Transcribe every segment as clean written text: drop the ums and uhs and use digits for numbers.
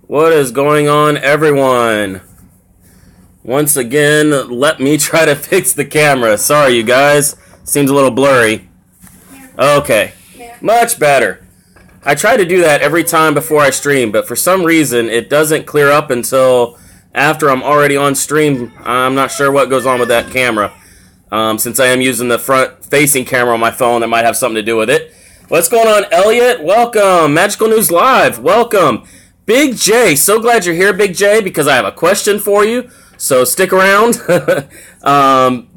What is going on, everyone? Once again, let me try to fix the camera. Sorry, you guys. Seems a little blurry. Okay. Much better. I try to do that every time before I stream, but for some reason, it doesn't clear up until after I'm already on stream. I'm not sure what goes on with that camera. Since I am using the front-facing camera on my phone, that might have something to do with it. What's going on, Elliot? Welcome. Magical News Live. Welcome. Big J. So glad you're here, Big J, because I have a question for you. So stick around.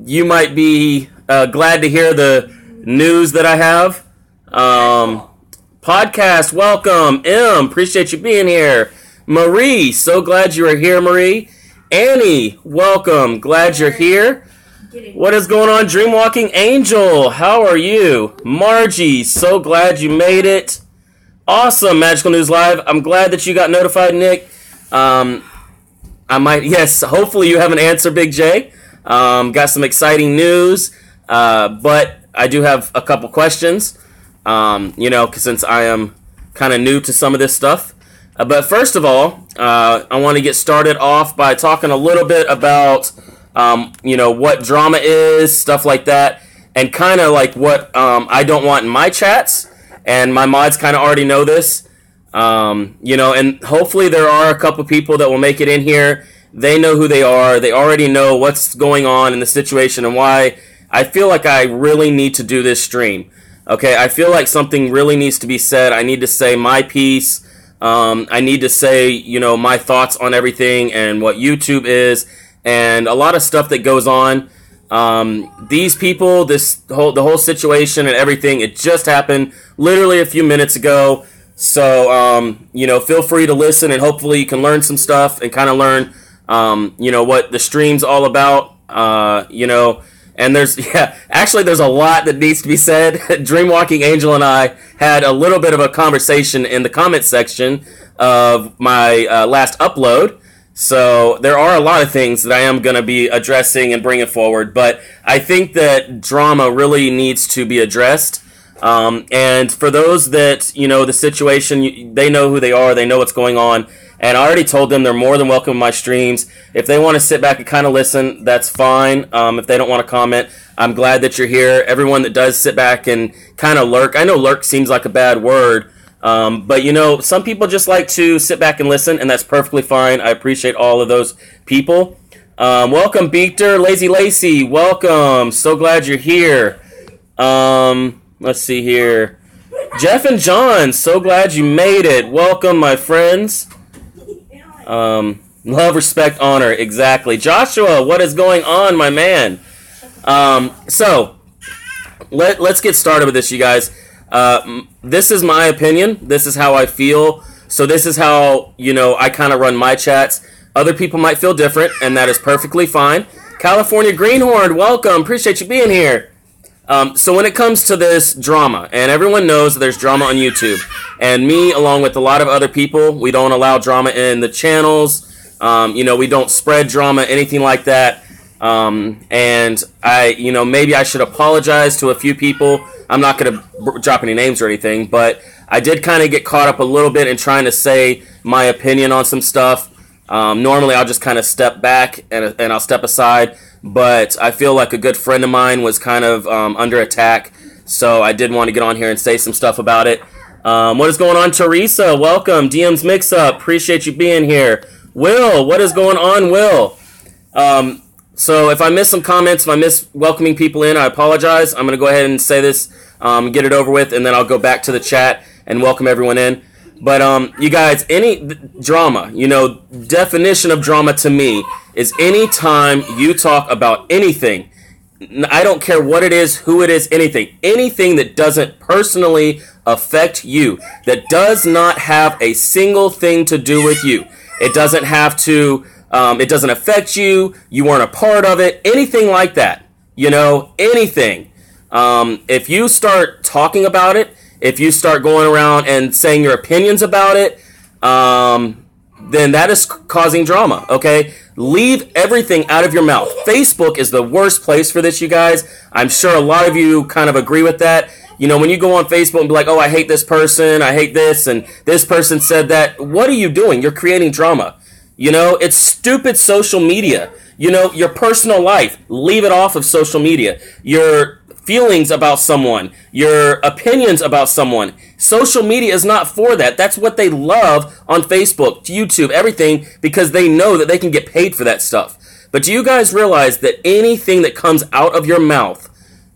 You might be glad to hear the news that I have. Podcast, welcome. M, appreciate you being here. Marie, so glad you are here, Marie. Annie, welcome. Glad you're here. What is going on, Dreamwalking Angel? How are you? Margie, so glad you made it. Awesome, Magical News Live. I'm glad that you got notified, Nick. Yes, hopefully you have an answer, Big J. Got some exciting news, but I do have a couple questions, since I am kind of new to some of this stuff. But first of all, I want to get started off by talking a little bit about, what drama is, stuff like that, and kind of like what I don't want in my chats. And my mods kind of already know this, and hopefully there are a couple people that will make it in here. They know who they are. They already know what's going on in the situation and why I feel like I really need to do this stream. Okay, I feel like something really needs to be said. I need to say my piece. I need to say, my thoughts on everything and what YouTube is and a lot of stuff that goes on. These people, the whole situation and everything, it just happened literally a few minutes ago. So, feel free to listen and hopefully you can learn some stuff and kind of learn, what the stream's all about, and there's a lot that needs to be said. Dreamwalking Angel and I had a little bit of a conversation in the comment section of my last upload. So there are a lot of things that I am going to be addressing and bringing forward, but I think that drama really needs to be addressed. And for those that, the situation, they know who they are, they know what's going on, and I already told them they're more than welcome to my streams. If they want to sit back and kind of listen, that's fine. If they don't want to comment, I'm glad that you're here. Everyone that does sit back and kind of lurk, I know lurk seems like a bad word, but some people just like to sit back and listen, and that's perfectly fine. I appreciate all of those people. Welcome, Beekter, Lazy Lacey, welcome. So glad you're here. Let's see here. Jeff and John, so glad you made it. Welcome, my friends. Love, respect, honor, exactly. Joshua, what is going on, my man? So, let's get started with this, you guys. This is my opinion. This is how I feel. So this is how, I kind of run my chats. Other people might feel different, and that is perfectly fine. California Greenhorn, welcome. Appreciate you being here. So when it comes to this drama, and everyone knows that there's drama on YouTube, and me, along with a lot of other people, we don't allow drama in the channels. We don't spread drama, anything like that. And I, maybe I should apologize to a few people. I'm not going to drop any names or anything, but I did kind of get caught up a little bit in trying to say my opinion on some stuff. Normally I'll just kind of step back and I'll step aside, but I feel like a good friend of mine was kind of under attack, so I did want to get on here and say some stuff about it. What is going on, Teresa? Welcome. DM's Mix-Up. Appreciate you being here. Will, what is going on, Will? So if I miss some comments, if I miss welcoming people in, I apologize. I'm going to go ahead and say this, get it over with, and then I'll go back to the chat and welcome everyone in. But, you guys, any drama, definition of drama to me is any time you talk about anything. I don't care what it is, who it is, anything. Anything that doesn't personally affect you, that does not have a single thing to do with you. It doesn't have to, it doesn't affect you, you weren't a part of it, anything like that. Anything. If you start talking about it, if you start going around and saying your opinions about it, then that is causing drama, okay? Leave everything out of your mouth. Facebook is the worst place for this, you guys. I'm sure a lot of you kind of agree with that. You know, when you go on Facebook and be like, oh, I hate this person, I hate this, and this person said that, what are you doing? You're creating drama. You know, it's stupid social media. You know, your personal life, leave it off of social media. Your feelings about someone, your opinions about someone. Social media is not for that. That's what they love on Facebook, YouTube, everything, because they know that they can get paid for that stuff. But do you guys realize that anything that comes out of your mouth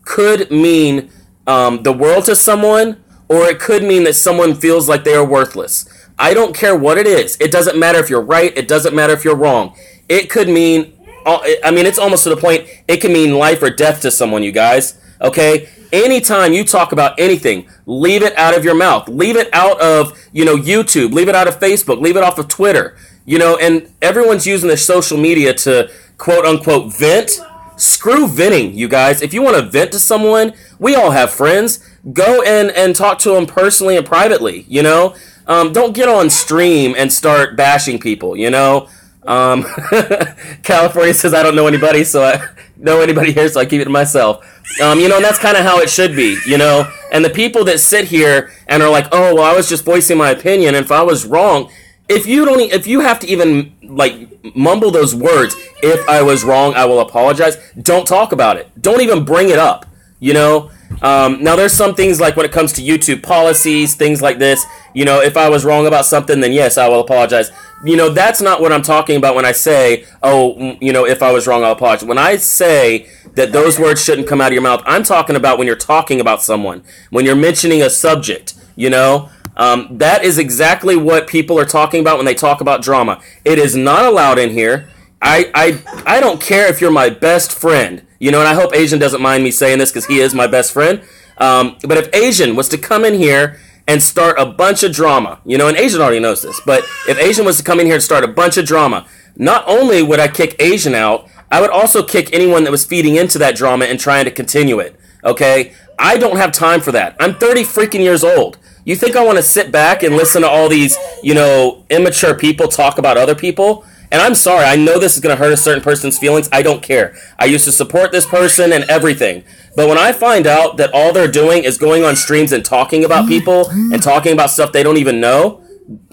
could mean the world to someone, or it could mean that someone feels like they are worthless? I don't care what it is. It doesn't matter if you're right. It doesn't matter if you're wrong. It could mean, I mean, it's almost to the point, it can mean life or death to someone, you guys. Okay? Anytime you talk about anything, leave it out of your mouth. Leave it out of, you know, YouTube. Leave it out of Facebook. Leave it off of Twitter. You know, and everyone's using their social media to quote unquote vent. Screw venting, you guys. If you want to vent to someone, we all have friends. Go and talk to them personally and privately, you know? Don't get on stream and start bashing people, you know? California says, I don't know anybody, so I know anybody here, so I keep it to myself. You know, and that's kind of how it should be, you know? And the people that sit here and are like, oh, well, I was just voicing my opinion, and if I was wrong, if you have to even, like, mumble those words, if I was wrong, I will apologize, don't talk about it. Don't even bring it up, you know? Now, there's some things, like when it comes to YouTube policies, things like this, you know, if I was wrong about something, then yes, I will apologize. You know, that's not what I'm talking about when I say, oh, you know, if I was wrong, I'll apologize. When I say that those words shouldn't come out of your mouth, I'm talking about when you're talking about someone, when you're mentioning a subject, you know? That is exactly what people are talking about when they talk about drama. It is not allowed in here. I don't care if you're my best friend, you know, and I hope Asian doesn't mind me saying this because he is my best friend. But if Asian was to come in here and start a bunch of drama, you know, and Asian already knows this, but if Asian was to come in here and start a bunch of drama, not only would I kick Asian out, I would also kick anyone that was feeding into that drama and trying to continue it, okay? I don't have time for that. I'm 30 freaking years old. You think I want to sit back and listen to all these, you know, immature people talk about other people? And I'm sorry, I know this is going to hurt a certain person's feelings. I don't care. I used to support this person and everything. But when I find out that all they're doing is going on streams and talking about people and talking about stuff they don't even know,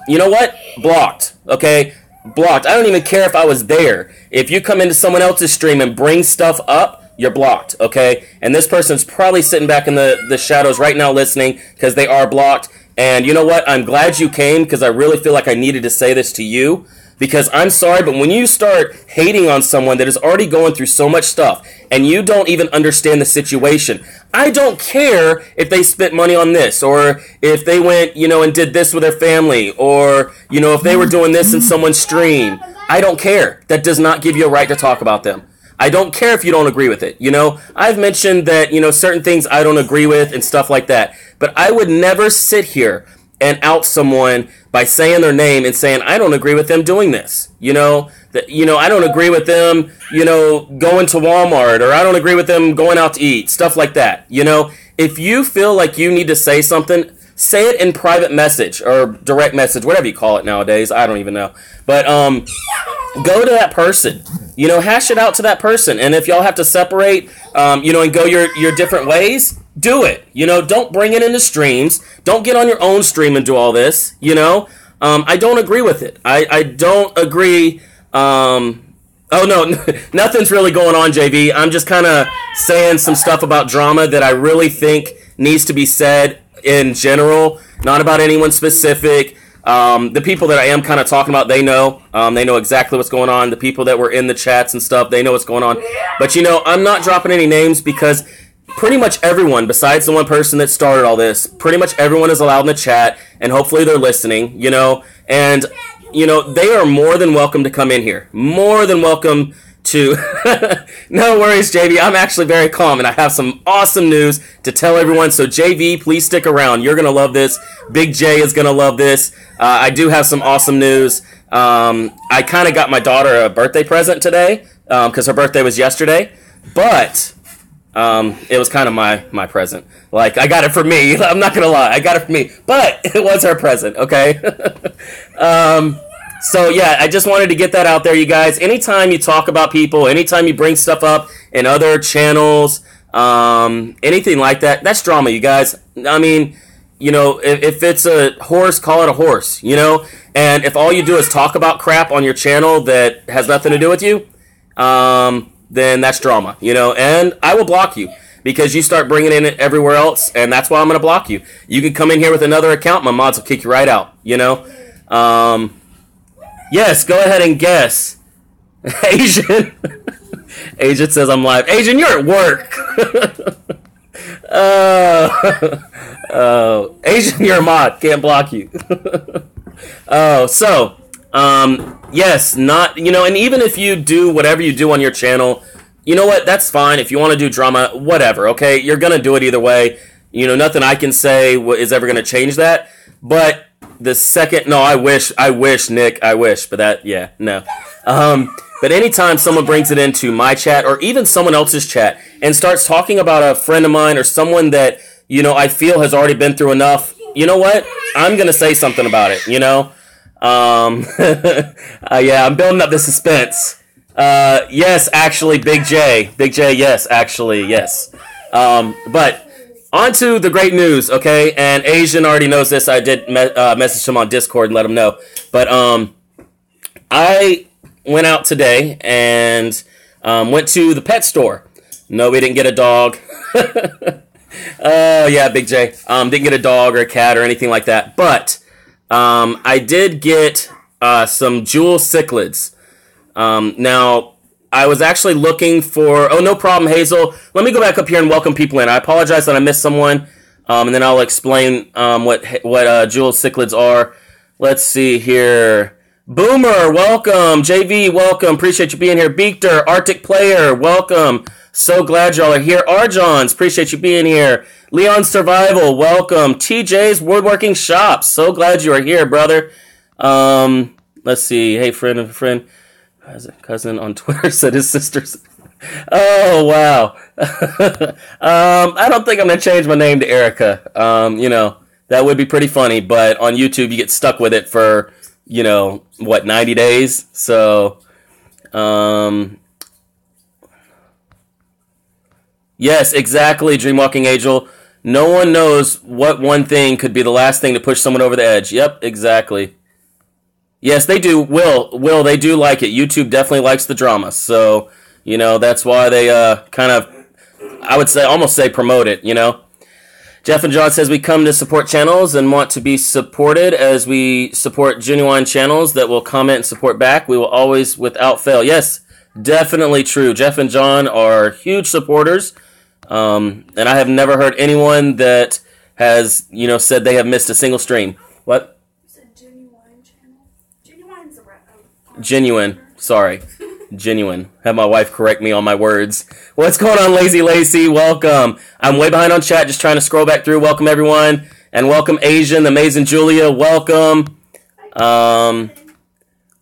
you know what? Blocked, okay? Blocked. I don't even care if I was there. If you come into someone else's stream and bring stuff up, you're blocked, okay? And this person's probably sitting back in the shadows right now listening because they are blocked. And you know what? I'm glad you came because I really feel like I needed to say this to you. Because I'm sorry, but when you start hating on someone that is already going through so much stuff and you don't even understand the situation, I don't care if they spent money on this or if they went, you know, and did this with their family or, you know, if they were doing this in someone's stream. I don't care. That does not give you a right to talk about them. I don't care if you don't agree with it. You know, I've mentioned that, you know, certain things I don't agree with and stuff like that. But I would never sit here and out someone by saying their name and saying, I don't agree with them doing this. You know, that, you know, I don't agree with them, you know, going to Walmart, or I don't agree with them going out to eat, stuff like that. You know, if you feel like you need to say something, say it in private message or direct message, whatever you call it nowadays. I don't even know. But go to that person, you know, hash it out to that person. And if y'all have to separate, you know, and go your different ways, do it. You know, don't bring it into streams. Don't get on your own stream and do all this, you know. I don't agree with it. I don't agree. Oh, no, nothing's really going on, JV. I'm just kind of saying some stuff about drama that I really think needs to be said in general, not about anyone specific. The people that I am kind of talking about, they know exactly what's going on. The people that were in the chats and stuff, they know what's going on. But, you know, I'm not dropping any names because pretty much everyone, besides the one person that started all this, pretty much everyone is allowed in the chat, and hopefully they're listening, you know, and, you know, they are more than welcome to come in here. More than welcome to... No worries, JV. I'm actually very calm, and I have some awesome news to tell everyone. So, JV, please stick around. You're going to love this. Big J is going to love this. I do have some awesome news. I kind of got my daughter a birthday present today because her birthday was yesterday, but... it was kind of my present. Like, I got it for me. I'm not gonna lie, I got it for me. But it was her present, okay? So yeah, I just wanted to get that out there, you guys. Anytime you talk about people, anytime you bring stuff up in other channels, anything like that, that's drama, you guys. I mean, you know, if it's a horse, call it a horse, you know? And if all you do is talk about crap on your channel that has nothing to do with you, then that's drama, you know? And I will block you because you start bringing in it everywhere else, and that's why I'm going to block you. You can come in here with another account, my mods will kick you right out, you know? Yes, go ahead and guess. Asian. Asian says I'm live. Asian, you're at work. Asian, you're a mod. Can't block you. Yes, not, you know, and even if you do whatever you do on your channel, you know what, that's fine. If you want to do drama, whatever, okay? You're going to do it either way. You know, nothing I can say is ever going to change that. But the second, no, I wish, Nick, I wish, but that, yeah, no. But anytime someone brings it into my chat or even someone else's chat and starts talking about a friend of mine or someone that, you know, I feel has already been through enough, you know what? I'm going to say something about it, you know? Yeah, I'm building up the suspense. Yes, actually, Big J, yes, actually, yes. But on to the great news, okay? And Asian already knows this. I did message him on Discord and let him know. But I went out today and went to the pet store. No, we didn't get a dog. Oh, yeah, Big J. Didn't get a dog or a cat or anything like that. But I did get some jewel cichlids. Now, I was actually looking for... Oh, no problem, Hazel. Let me go back up here and welcome people in. I apologize that I missed someone, and then I'll explain what jewel cichlids are. Let's see here. Boomer, welcome. JV, welcome. Appreciate you being here. Beekter, Arctic Player, welcome. So glad y'all are here. Arjons, appreciate you being here. Leon Survival, welcome. TJ's Woodworking Shop, so glad you are here, brother. Let's see. Hey, friend. Cousin on Twitter said his sister's... Oh, wow. I don't think I'm going to change my name to Erica. You know, that would be pretty funny, but on YouTube you get stuck with it for... you know, what, 90 days? So, yes, exactly, Dreamwalking Angel. No one knows what one thing could be the last thing to push someone over the edge. Yep, exactly. Yes, they do. Will, they do like it. YouTube definitely likes the drama. So, you know, that's why they kind of, I would say, almost say promote it, you know? Jeff and John says we come to support channels and want to be supported as we support genuine channels that will comment and support back. We will always, without fail. Yes, definitely true. Jeff and John are huge supporters, and I have never heard anyone that has, you know, said they have missed a single stream. What? You said genuine channel? Genuine's a genuine. Sorry. Genuine. Have my wife correct me on my words. What's going on, Lazy Lacey? Welcome. I'm way behind on chat, just trying to scroll back through. Welcome, everyone. And welcome, Asian, the amazing Julia. Welcome.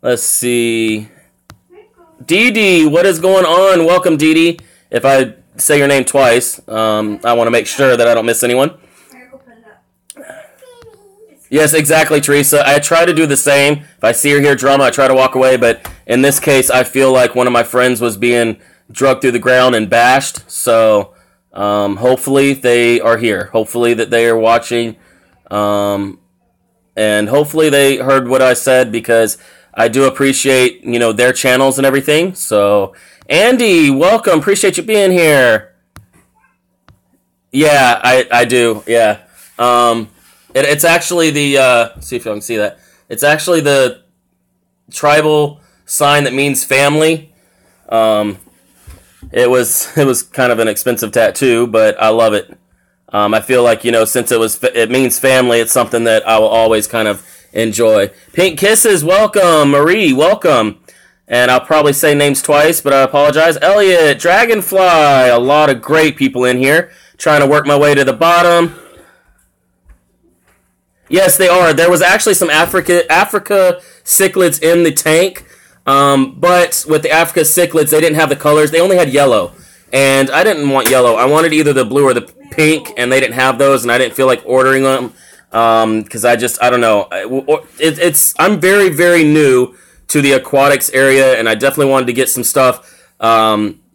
Let's see. Dee Dee, what is going on? Welcome, Dee Dee. If I say your name twice, I want to make sure that I don't miss anyone. Yes, exactly, Teresa. I try to do the same. If I see or hear drama, I try to walk away. But in this case, I feel like one of my friends was being drugged through the ground and bashed. So hopefully they are here. Hopefully that they are watching. And hopefully they heard what I said because I do appreciate, you know, their channels and everything. So, Andy, welcome. Appreciate you being here. Yeah, I do. Yeah. It's actually the, let's see if y'all can see that. It's actually the tribal sign that means family. It was kind of an expensive tattoo, but I love it. I feel like, you know, since it means family, it's something that I will always kind of enjoy. Pink Kisses, welcome. Marie, welcome. And I'll probably say names twice, but I apologize. Elliot, Dragonfly, a lot of great people in here. Trying to work my way to the bottom. Yes, they are. There was actually some Africa cichlids in the tank, but with the Africa cichlids, they didn't have the colors. They only had yellow, and I didn't want yellow. I wanted either the blue or the pink, and they didn't have those, and I didn't feel like ordering them because I don't know. I'm very, very new to the aquatics area, and I definitely wanted to get some stuff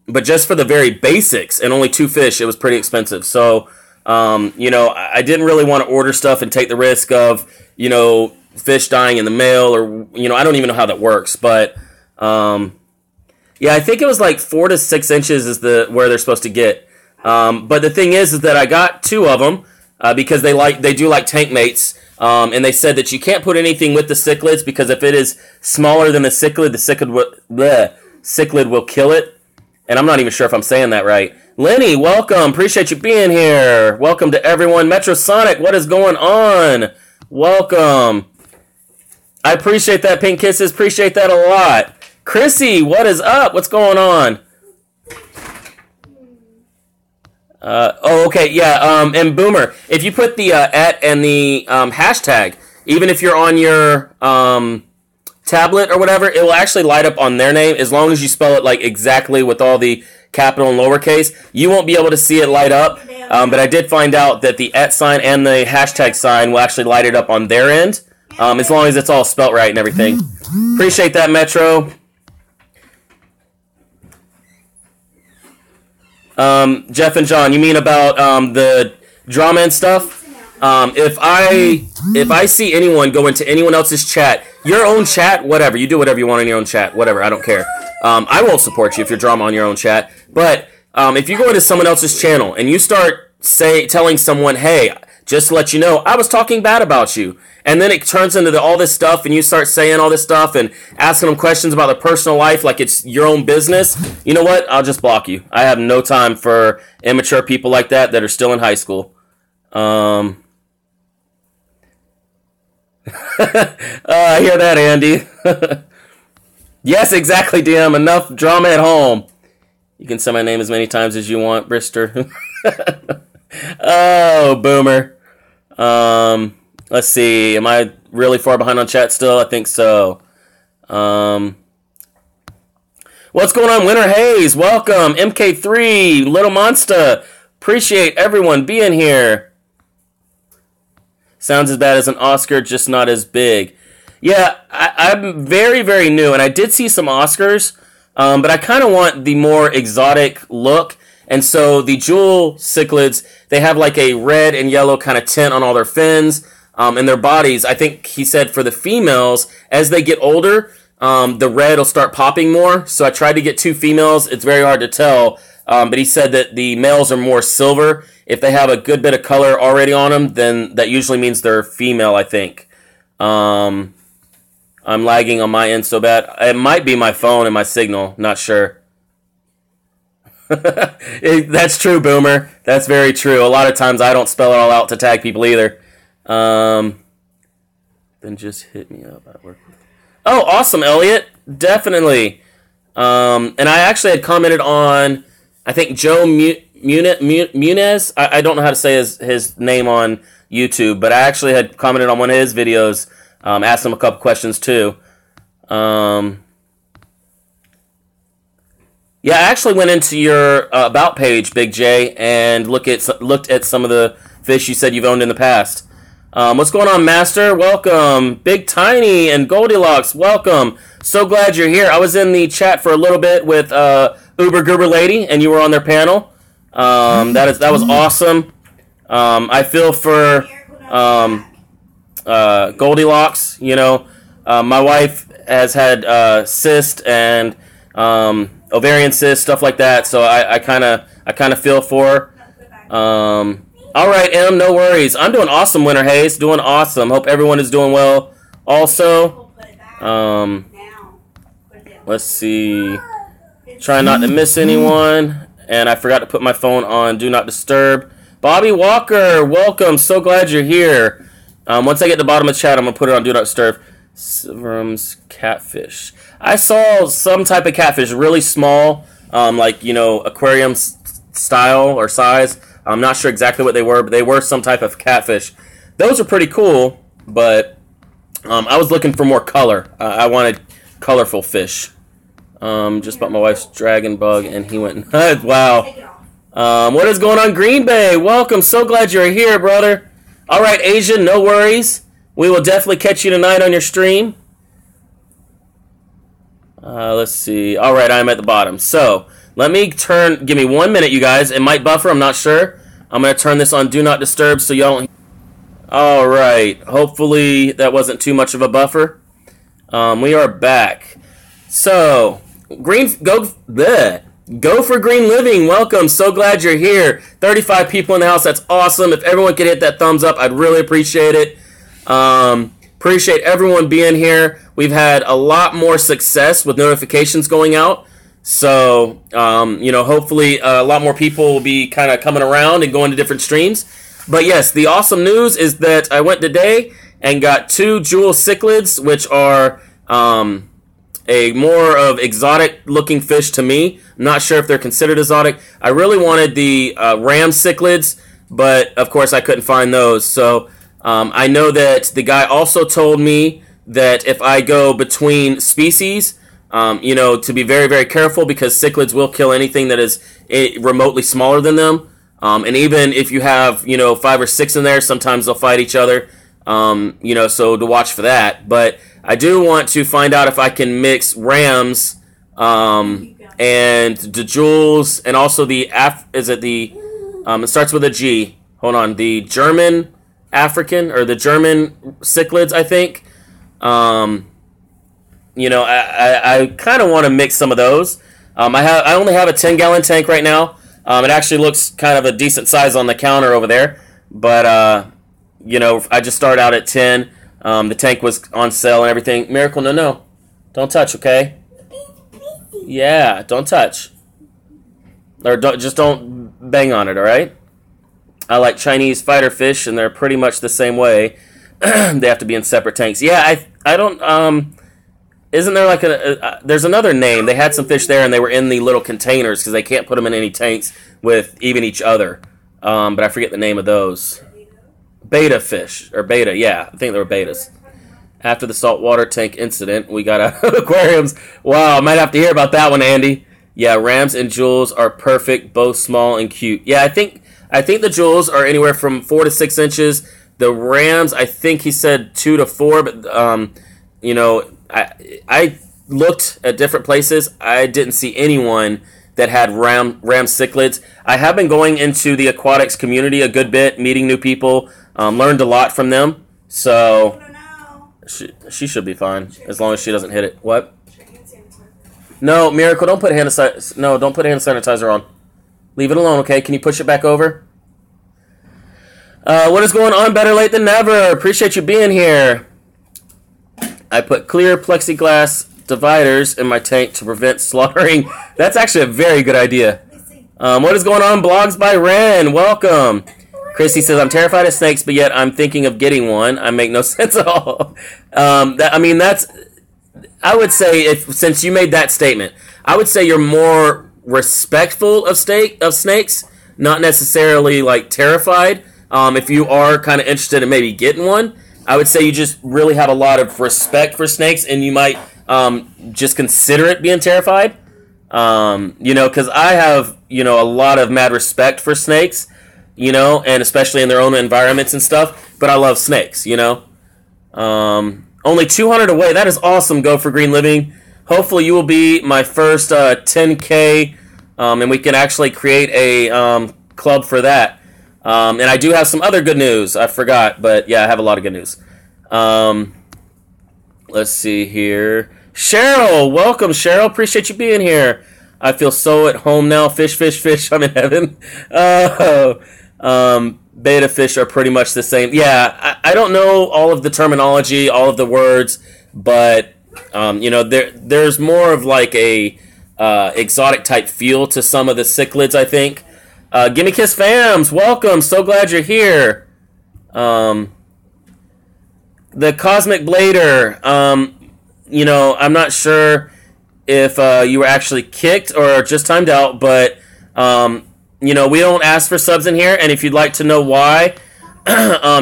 but just for the very basics and only 2 fish, it was pretty expensive. So, you know, I didn't really want to order stuff and take the risk of, you know, fish dying in the mail, or, you know, I don't even know how that works. But, yeah, I think it was like 4 to 6 inches is where they're supposed to get. But the thing is that I got 2 of them because they do like tank mates. And they said that you can't put anything with the cichlids because if it is smaller than the cichlid will kill it. And I'm not even sure if I'm saying that right. Lenny, welcome. Appreciate you being here. Welcome to everyone. Metrosonic, what is going on? Welcome. I appreciate that, Pink Kisses. Appreciate that a lot. Chrissy, what is up? What's going on? Okay, yeah, and Boomer, if you put the @ and the hashtag, even if you're on your tablet or whatever, it will actually light up on their name as long as you spell it like exactly with all the capital and lowercase. You won't be able to see it light up, but I did find out that the @ sign and the hashtag sign will actually light it up on their end, as long as it's all spelt right and everything. Appreciate that, Metro. Jeff and John, you mean about the drama and stuff? If I see anyone go into anyone else's chat, your own chat, whatever, you do whatever you want in your own chat, whatever, I don't care. I won't support you if you're drama on your own chat. But if you go into someone else's channel and you start telling someone, hey, just to let you know, I was talking bad about you, and then it turns into all this stuff, and you start saying all this stuff and asking them questions about their personal life like it's your own business, you know what? I'll just block you. I have no time for immature people like that are still in high school. I hear that, Andy. Yes, exactly, DM. Enough drama at home. You can say my name as many times as you want, Brister. Oh, Boomer. Let's see. Am I really far behind on chat still? I think so. What's going on, Winter Hayes? Welcome. MK3, Little Monster. Appreciate everyone being here. Sounds as bad as an Oscar, just not as big. Yeah, I'm very, very new, and I did see some Oscars, but I kind of want the more exotic look. And so the jewel cichlids, they have like a red and yellow kind of tint on all their fins and their bodies. I think he said for the females, as they get older, the red will start popping more. So I tried to get 2 females. It's very hard to tell. But he said that the males are more silver. If they have a good bit of color already on them, then that usually means they're female, I think. I'm lagging on my end so bad. It might be my phone and my signal. Not sure. That's true, Boomer. That's very true. A lot of times I don't spell it all out to tag people either. Then just hit me up. Oh, awesome, Elliot. Definitely. And I actually had commented on, I think, Joe Muniz. I don't know how to say his name on YouTube, but I actually had commented on one of his videos, asked him a couple questions too. Yeah, I actually went into your About page, Big J, and looked at some of the fish you said you've owned in the past. What's going on, Master? Welcome. Big Tiny and Goldilocks, welcome. So glad you're here. I was in the chat for a little bit with Uber Goober Lady, and you were on their panel. That was awesome. I feel for Goldilocks. You know, my wife has had cyst and ovarian cyst, stuff like that. So I kind of feel for her. All right, Em, no worries. I'm doing awesome, Winter Hayes. Doing awesome. Hope everyone is doing well. Also, let's see. Trying not to miss anyone. And I forgot to put my phone on Do Not Disturb. Bobby Walker, welcome. So glad you're here. Once I get to the bottom of the chat, I'm going to put it on Do Not Disturb. Silverum's catfish. I saw some type of catfish, really small, like, you know, aquarium style or size. I'm not sure exactly what they were, but they were some type of catfish. Those are pretty cool, but I was looking for more color. I wanted colorful fish. Just bought my wife's dragon bug, and he went nuts. Wow. What is going on, Green Bay? Welcome. So glad you're here, brother. All right, Asian, no worries. We will definitely catch you tonight on your stream. Let's see. All right, I'm at the bottom. So let me give me 1 minute, you guys. It might buffer, I'm not sure. I'm going to turn this on Do Not Disturb so y'all don't... All right. Hopefully that wasn't too much of a buffer. We are back. So, go for Green Living. Welcome. So glad you're here. 35 people in the house. That's awesome. If everyone could hit that thumbs up, I'd really appreciate it. Appreciate everyone being here. We've had a lot more success with notifications going out. So, hopefully a lot more people will be kind of coming around and going to different streams. But yes, the awesome news is that I went today and got 2 jewel cichlids, which are a more of exotic looking fish to me. I'm not sure if they're considered exotic. I really wanted the ram cichlids, but of course I couldn't find those. So I know that the guy also told me that if I go between species, to be very, very careful because cichlids will kill anything that is remotely smaller than them. And even if you have, 5 or 6 in there, sometimes they'll fight each other. So to watch for that. But I do want to find out if I can mix rams and the jewels and also it starts with a G. Hold on. The German African or the German cichlids, I think. I kind of want to mix some of those. I only have a 10-gallon tank right now. It actually looks kind of a decent size on the counter over there. But, I just started out at 10. The tank was on sale and everything. Miracle, no. Don't touch, okay? Yeah, don't touch. Or don't bang on it, all right? I like Chinese fighter fish, and they're pretty much the same way. They have to be in separate tanks. Yeah, I don't... Isn't there like there's another name. They had some fish there, and they were in the little containers because they can't put them in any tanks with even each other. But I forget the name of those. Beta fish, or beta, yeah. I think they were betas. After the saltwater tank incident, we got out of aquariums. Wow, I might have to hear about that one, Andy. Yeah, rams and jewels are perfect, both small and cute. Yeah, I think the jewels are anywhere from 4 to 6 inches. The rams, I think he said 2 to 4, but, I looked at different places. I didn't see anyone that had ram cichlids. I have been going into the aquatics community a good bit, meeting new people, learned a lot from them. So she should be fine as long as she doesn't hit it. What? No, Miracle, don't put hand sanitizer on. Leave it alone, okay? Can you push it back over? What is going on? Better late than never. Appreciate you being here. I put clear plexiglass dividers in my tank to prevent slaughtering. That's actually a very good idea. What is going on? Blogs by Ren. Welcome. Christy says, I'm terrified of snakes, but yet I'm thinking of getting one. I make no sense at all. I would say, since you made that statement, I would say you're more respectful of snakes, not necessarily like terrified. If you are kind of interested in maybe getting one, I would say you just really have a lot of respect for snakes, and you might just consider it being terrified. Because I have, a lot of mad respect for snakes, and especially in their own environments and stuff. But I love snakes, Only 200 away. That is awesome. Go for Green Living. Hopefully you will be my first 10K, and we can actually create a club for that. And I do have some other good news. I forgot, but yeah, I have a lot of good news. Let's see here. Cheryl, welcome, Cheryl. Appreciate you being here. I feel so at home now. Fish. I'm in heaven. Beta fish are pretty much the same. Yeah, I don't know all of the terminology, all of the words, but there's more of like a exotic type feel to some of the cichlids, I think. Gimme Kiss Fams, welcome. So glad you're here. The Cosmic Blader. I'm not sure if you were actually kicked or just timed out, but we don't ask for subs in here, and if you'd like to know why,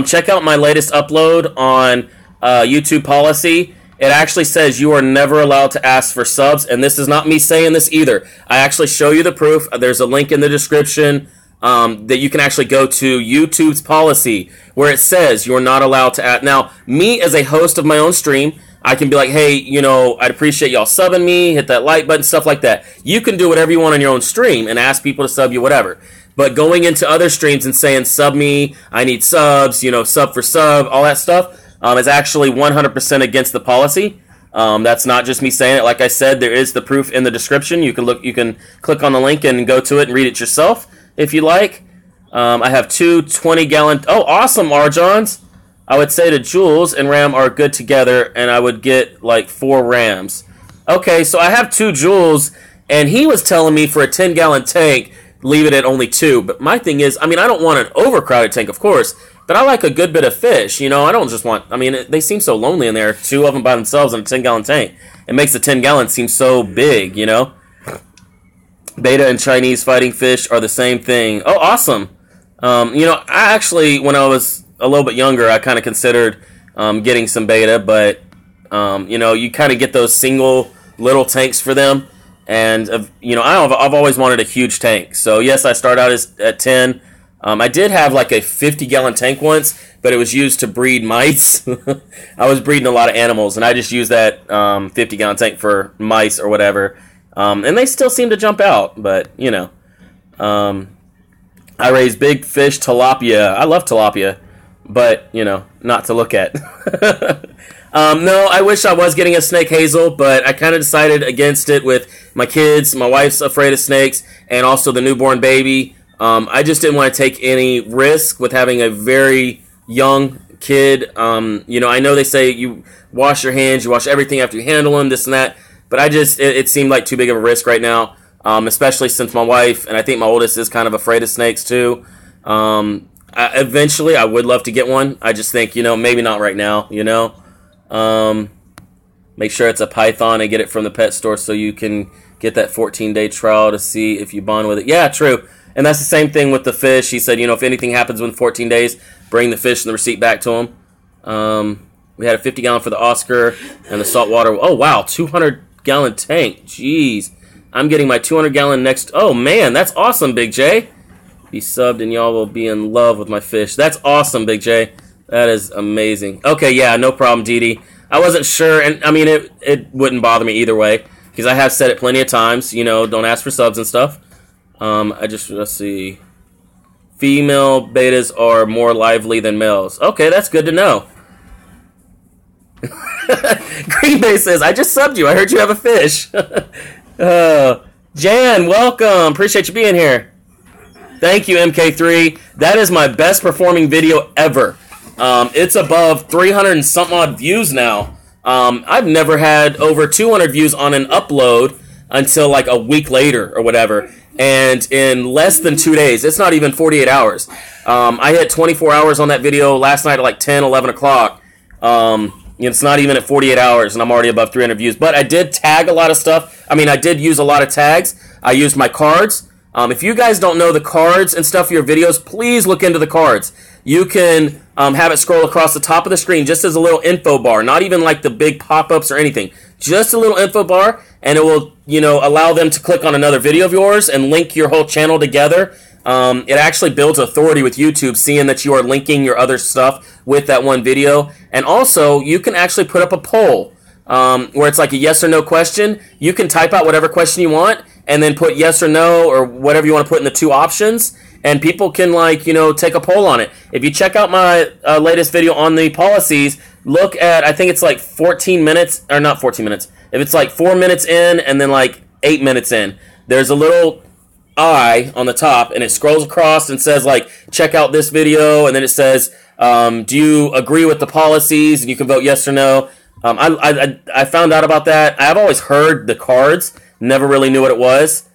check out my latest upload on YouTube policy. It actually says you are never allowed to ask for subs, and this is not me saying this either. I actually show you the proof. There's a link in the description that you can actually go to YouTube's policy where it says you're not allowed to ask. Now, me as a host of my own stream, I can be like, hey, you know, I'd appreciate y'all subbing me, hit that like button, stuff like that. You can do whatever you want on your own stream and ask people to sub you, whatever. But going into other streams and saying, sub me, I need subs, you know, sub for sub, all that stuff, is actually 100% against the policy. That's not just me saying it. Like I said, there is the proof in the description. You can click on the link and go to it and read it yourself if you like. I have two 20-gallon. Oh, awesome, Arjons. I would say the Jules and Ram are good together, and I would get like 4 Rams. Okay, so I have 2 Jules, and he was telling me for a 10-gallon tank, leave it at only 2. But my thing is, I mean, I don't want an overcrowded tank, of course, but I like a good bit of fish. You know, I don't just want. I mean, they seem so lonely in there. 2 of them by themselves in a 10-gallon tank. It makes the 10-gallon seem so big. You know. Beta and Chinese fighting fish are the same thing. Oh, awesome. You know, I actually, when I was a little bit younger, I kind of considered getting some beta, but you know, you kind of get those single little tanks for them, and you know, I've always wanted a huge tank. So yes, I started out at 10. I did have like a 50-gallon tank once, but it was used to breed mice. I was breeding a lot of animals, and I just used that 50-gallon tank for mice or whatever. And they still seem to jump out, but you know. I raise big fish tilapia. I love tilapia, but, you know, not to look at. No, I wish I was getting a snake hazel, but I kind of decided against it with my kids. My wife's afraid of snakes, and also the newborn baby. I just didn't want to take any risk with having a very young kid. You know, I know they say you wash your hands, you wash everything after you handle them, this and that, but it seemed like too big of a risk right now. Especially since my wife, and I think my oldest is kind of afraid of snakes too. Eventually, I would love to get one. I just think, you know, maybe not right now, you know. Make sure it's a python and get it from the pet store so you can get that 14-day trial to see if you bond with it. Yeah, true. And that's the same thing with the fish. He said, you know, if anything happens within 14 days, bring the fish and the receipt back to him. We had a 50-gallon for the Oscar and the saltwater. Oh, wow, 200-gallon tank. Jeez. I'm getting my 200-gallon next. Oh, man, that's awesome, Big J. Be subbed and y'all will be in love with my fish. That's awesome, Big J. That is amazing. Okay, yeah, no problem, Dee. I wasn't sure, and I mean, it wouldn't bother me either way, because I have said it plenty of times, you know, don't ask for subs and stuff. Let's see. Female betas are more lively than males. Okay, that's good to know. Green Bay says, I just subbed you. I heard you have a fish. Jan, welcome. Appreciate you being here. Thank you, MK3. That is my best performing video ever. It's above 300 and something odd views now. I've never had over 200 views on an upload until like a week later or whatever. And in less than 2 days, it's not even 48 hours. I hit 24 hours on that video last night at like 10, 11 o'clock. It's not even at 48 hours, and I'm already above 300 views. But I did tag a lot of stuff. I mean, I did use a lot of tags. I used my cards. If you guys don't know the cards and stuff for your videos, please look into the cards. You can have it scroll across the top of the screen just as a little info bar, not even like the big pop-ups or anything. Just a little info bar, and it will, you know, allow them to click on another video of yours and link your whole channel together. It actually builds authority with YouTube, seeing that you are linking your other stuff with that one video. And also, you can actually put up a poll where it's like a yes or no question. You can type out whatever question you want and then put yes or no or whatever you want to put in the 2 options. And people can, like, you know, take a poll on it. If you check out my latest video on the policies, look at, I think it's like 14 minutes, or not 14 minutes. If it's like 4 minutes in and then like 8 minutes in, there's a little eye on the top, and it scrolls across and says, like, check out this video, and then it says, do you agree with the policies, and you can vote yes or no. I found out about that. I've always heard the cards, never really knew what it was.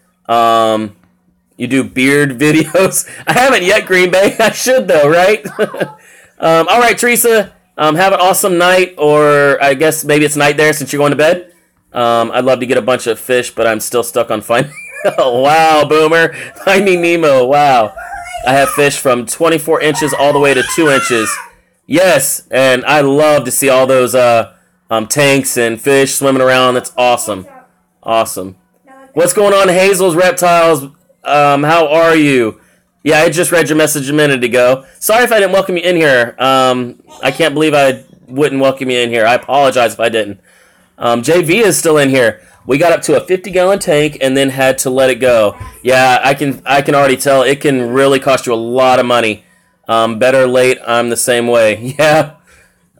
You do beard videos. I haven't yet, Green Bay. I should, though, right? All right, Teresa, have an awesome night, or I guess maybe it's night there since you're going to bed. I'd love to get a bunch of fish, but I'm still stuck on finding... Oh, wow, Boomer. Finding Nemo, wow. I have fish from 24 inches all the way to 2 inches. Yes, and I love to see all those tanks and fish swimming around. That's awesome. Awesome. What's going on, Hazel's Reptiles? How are you? Yeah, I just read your message a minute ago. Sorry if I didn't welcome you in here. I can't believe I wouldn't welcome you in here. I apologize if I didn't. JV is still in here. We got up to a 50-gallon tank and then had to let it go. Yeah, I can already tell it can really cost you a lot of money. Better late, I'm the same way. Yeah.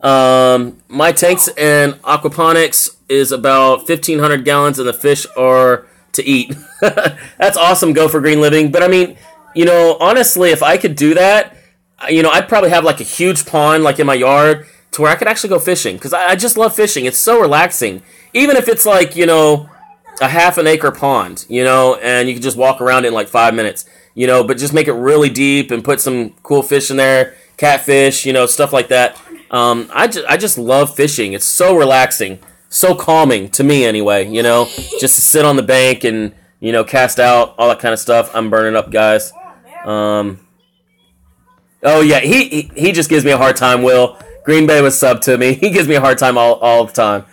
My tanks and aquaponics is about 1,500 gallons and the fish are to eat. That's awesome, Go for Green Living. But I mean, honestly, if I could do that, I'd probably have like a huge pond like in my yard to where I could actually go fishing because I just love fishing. It's so relaxing. Even if it's like, a half an acre pond, and you can just walk around it in like 5 minutes, but just make it really deep and put some cool fish in there, catfish, stuff like that. I just love fishing. It's so relaxing, so calming to me anyway, just to sit on the bank and, cast out, all that kind of stuff. I'm burning up, guys. Oh yeah, he just gives me a hard time, Will. Green Bay was sub to me. He gives me a hard time all the time.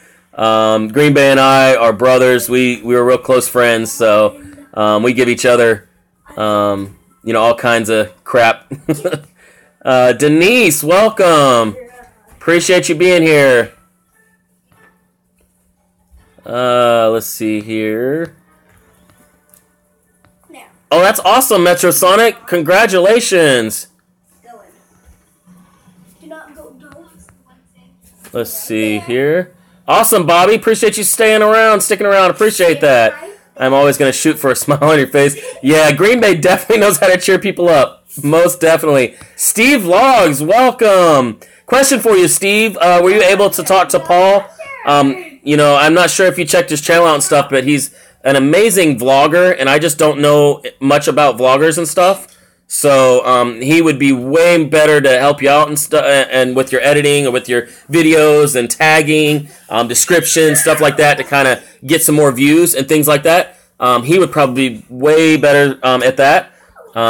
Green Bay and I are brothers. We were real close friends, so we give each other, all kinds of crap. Denise, welcome. Appreciate you being here. Let's see here. Oh, that's awesome, Metrosonic. Congratulations. Let's see here. Awesome, Bobby. Appreciate you sticking around. Appreciate that. I'm always going to shoot for a smile on your face. Yeah, Green Bay definitely knows how to cheer people up. Most definitely. Steve Logs, welcome. Question for you, Steve. Were you able to talk to Paul? I'm not sure if you checked his channel out and stuff, but he's an amazing vlogger, and I just don't know much about vloggers and stuff. So he would be way better to help you out and with your editing or with your videos and tagging, description, stuff like that to kind of get some more views and things like that. He would probably be way better at that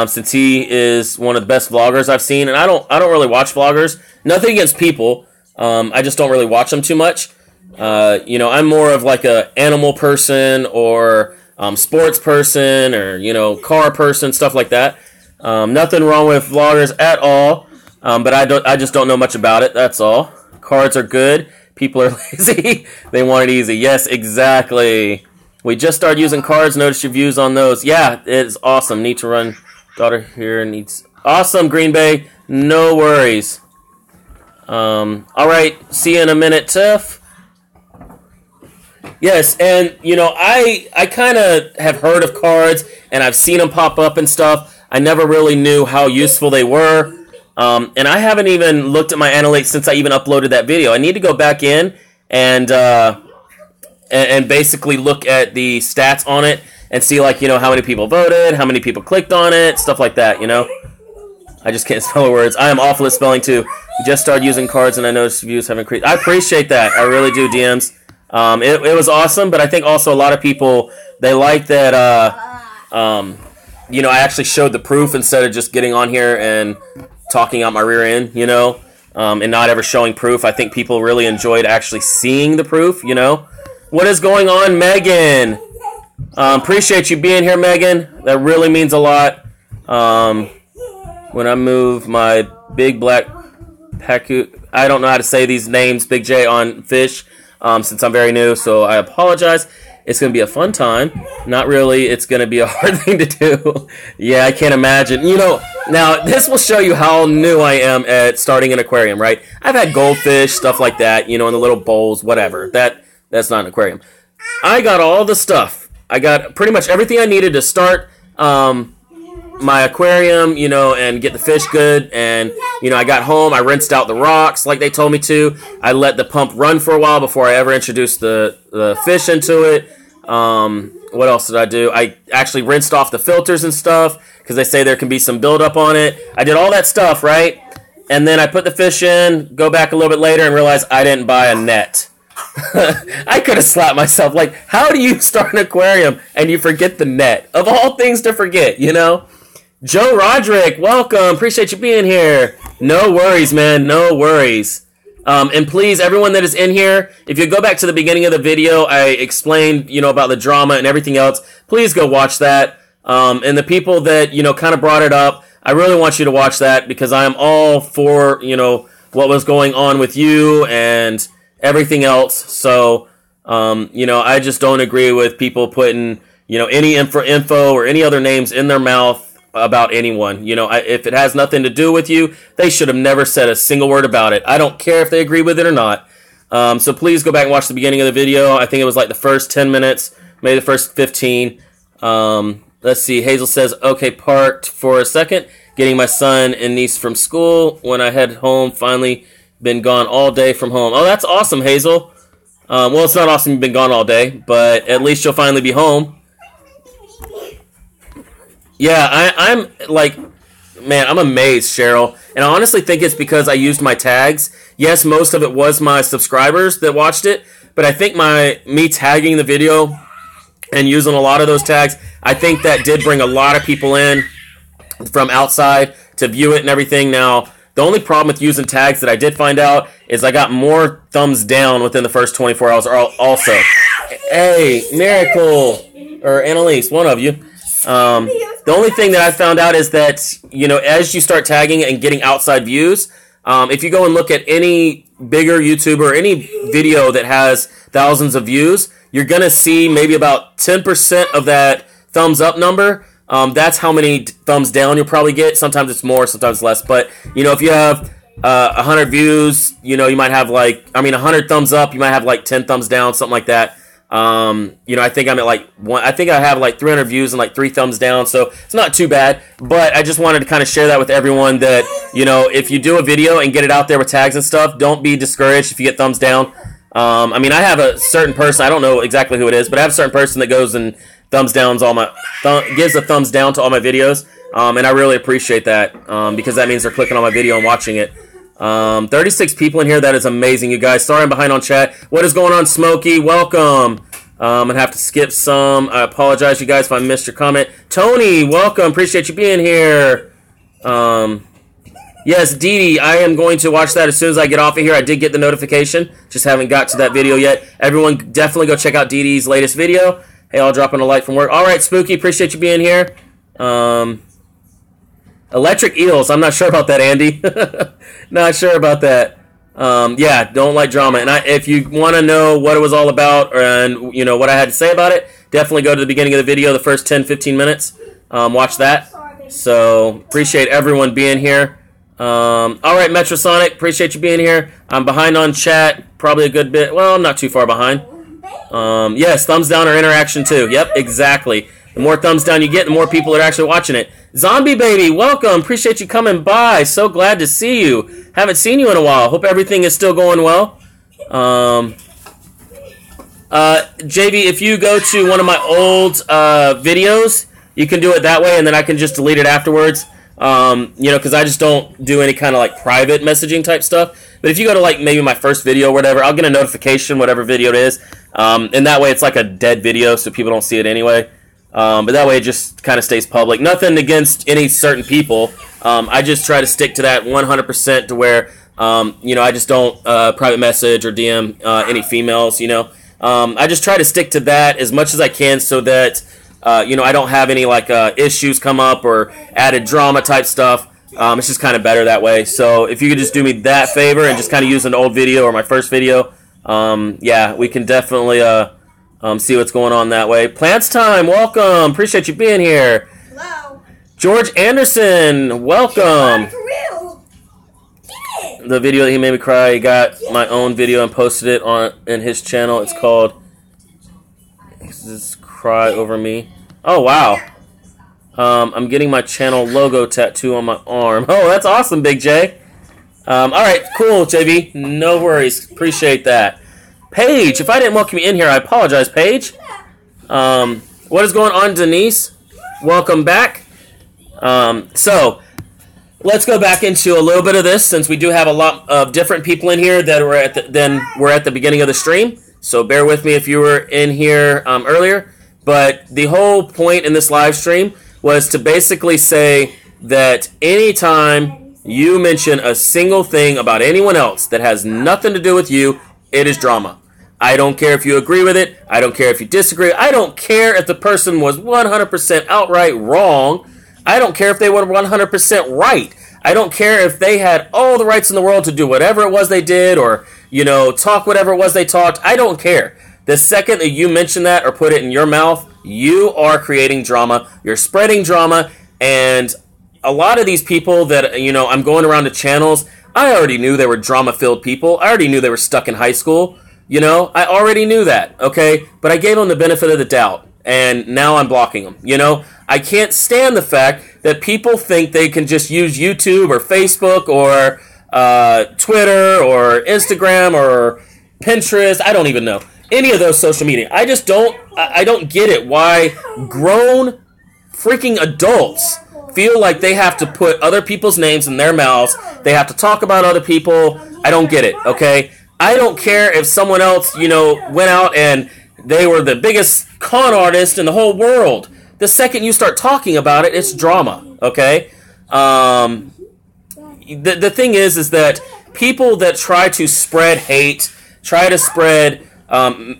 since he is one of the best vloggers I've seen. And I don't really watch vloggers. Nothing against people. I just don't really watch them too much. I'm more of like a animal person or sports person or car person, stuff like that. Nothing wrong with vloggers at all, but I just don't know much about it, that's all. Cards are good. People are lazy. They want it easy. Yes, exactly. We just started using cards. Notice your views on those. Yeah, it's awesome. Need to run. Daughter here needs... Awesome, Green Bay. No worries. All right. See you in a minute, Tiff. Yes, and, I kind of have heard of cards, and I've seen them pop up and stuff. I never really knew how useful they were, and I haven't even looked at my analytics since I even uploaded that video. I need to go back in and basically look at the stats on it and see, like, how many people voted, how many people clicked on it, stuff like that, I just can't spell words. I am awful at spelling, too. Just started using cards, and I noticed views have increased. I appreciate that. I really do, DMs. It was awesome, but I think also a lot of people, they like that, I actually showed the proof instead of just getting on here and talking out my rear end, and not ever showing proof. I think people really enjoyed actually seeing the proof, What is going on, Megan? Appreciate you being here, Megan. That really means a lot. When I move my big black pacu... I don't know how to say these names, Big J, on fish, since I'm very new, so I apologize. It's going to be a fun time. Not really. It's going to be a hard thing to do. Yeah, I can't imagine. Now, this will show you how new I am at starting an aquarium, right? I've had goldfish, stuff like that, in the little bowls, whatever. That's not an aquarium. I got all the stuff. I got pretty much everything I needed to start my aquarium, and get the fish good. And, I got home. I rinsed out the rocks like they told me to. I let the pump run for a while before I ever introduced the fish into it. What else did I do? I actually rinsed off the filters and stuff because they say there can be some buildup on it. I did all that stuff, right? And then I put the fish in, go back a little bit later and realize I didn't buy a net. I could have slapped myself. Like, how do you start an aquarium and you forget the net? Of all things to forget, Joe Roderick, welcome. Appreciate you being here. No worries, man. No worries. And please, everyone that is in here, if you go back to the beginning of the video, I explained, about the drama and everything else. Please go watch that. And the people that, kind of brought it up, I really want you to watch that because I am all for, what was going on with you and everything else. So, I just don't agree with people putting, any info or any other names in their mouth about anyone. If it has nothing to do with you, they should have never said a single word about it. I don't care if they agree with it or not. So please go back and watch the beginning of the video. I think it was like the first 10 minutes, maybe the first 15. Let's see. Hazel says, okay, parked for a second. Getting my son and niece from school. When I head home, finally been gone all day from home. Oh, that's awesome, Hazel. Well, it's not awesome you've been gone all day, but at least you'll finally be home. Yeah, I'm like, man, I'm amazed, Cheryl. And I honestly think it's because I used my tags. Yes, most of it was my subscribers that watched it, but I think me tagging the video and using a lot of those tags, I think that did bring a lot of people in from outside to view it and everything. Now, the only problem with using tags that I did find out is I got more thumbs down within the first 24 hours also. Hey, Miracle, or Annalise, one of you. The only thing that I found out is that, as you start tagging and getting outside views, if you go and look at any bigger YouTuber or any video that has thousands of views, you're going to see maybe about 10% of that thumbs up number. That's how many thumbs down you'll probably get. Sometimes it's more, sometimes less. But, if you have 100 views, you might have 100 thumbs up, you might have 10 thumbs down, something like that. I think I'm at I think I have 300 views and 3 thumbs down, so it's not too bad. But I just wanted to kind of share that with everyone that, if you do a video and get it out there with tags and stuff, don't be discouraged if you get thumbs down. I have a certain person, I don't know exactly who it is, but I have a certain person that goes and thumbs downs gives a thumbs down to all my videos, and I really appreciate that, because that means they're clicking on my video and watching it. 36 people in here. That is amazing, you guys. Sorry I'm behind on chat. What is going on, Smokey? Welcome. I'm gonna have to skip some. I apologize, you guys, if I missed your comment. Tony, welcome. Appreciate you being here. Yes, Dee Dee, I am going to watch that as soon as I get off of here. I did get the notification. Just haven't got to that video yet. Everyone, definitely go check out Dee Dee's latest video. Hey, I'll drop in a light from work. All right, Spooky, appreciate you being here. Electric eels. I'm not sure about that, Andy. Not sure about that. Yeah, don't like drama. And if you want to know what it was all about and what I had to say about it, definitely go to the beginning of the video, the first 10-15 minutes. Watch that. So appreciate everyone being here. All right, Metrosonic, appreciate you being here. I'm behind on chat, probably a good bit. Well, I'm not too far behind. Yes, thumbs down or interaction too. Yep, exactly. The more thumbs down you get, the more people are actually watching it. Zombie Baby, welcome. Appreciate you coming by. So glad to see you. Haven't seen you in a while. Hope everything is still going well. JV, if you go to one of my old videos, you can do it that way, and then I can just delete it afterwards. Because I just don't do any kind of private messaging type stuff. But if you go to maybe my first video or whatever, I'll get a notification, whatever video it is. And that way it's like a dead video, so people don't see it anyway. But that way it just kind of stays public. Nothing against any certain people. I just try to stick to that 100% to where, I just don't private message or DM any females, I just try to stick to that as much as I can so that, I don't have any issues come up or added drama type stuff. It's just kind of better that way. So if you could just do me that favor and just kind of use an old video or my first video, yeah, we can definitely see what's going on that way. Plants Time, welcome. Appreciate you being here. Hello. George Anderson, welcome. For real. The video that he made me cry, he got my own video and posted it in his channel. It's called This Cry Over Me. Oh, wow. I'm getting my channel logo tattoo on my arm. Oh, that's awesome, Big J. All right, cool, JV. No worries. Appreciate that. Paige, if I didn't welcome you in here, I apologize, Paige. What is going on, Denise? Welcome back. So, let's go back into a little bit of this, since we do have a lot of different people in here that were at the beginning of the stream. So bear with me if you were in here earlier. But the whole point in this live stream was to basically say that anytime you mention a single thing about anyone else that has nothing to do with you, it is drama. I don't care if you agree with it. I don't care if you disagree. I don't care if the person was 100% outright wrong. I don't care if they were 100% right. I don't care if they had all the rights in the world to do whatever it was they did, or, you know, talk whatever it was they talked. I don't care. The second that you mention that or put it in your mouth, you are creating drama. You're spreading drama. And a lot of these people that, you know, I'm going around to channels, I already knew they were drama-filled people. I already knew they were stuck in high school. You know, I already knew that, okay? But I gave them the benefit of the doubt, and now I'm blocking them, you know? I can't stand the fact that people think they can just use YouTube or Facebook or Twitter or Instagram or Pinterest. I don't even know. Any of those social media. I just don't, I don't get it why grown freaking adults feel like they have to put other people's names in their mouths. They have to talk about other people. I don't get it, okay? I don't care if someone else, you know, went out and they were the biggest con artist in the whole world. The second you start talking about it, it's drama, okay? The thing is that people that try to spread hate, try to spread,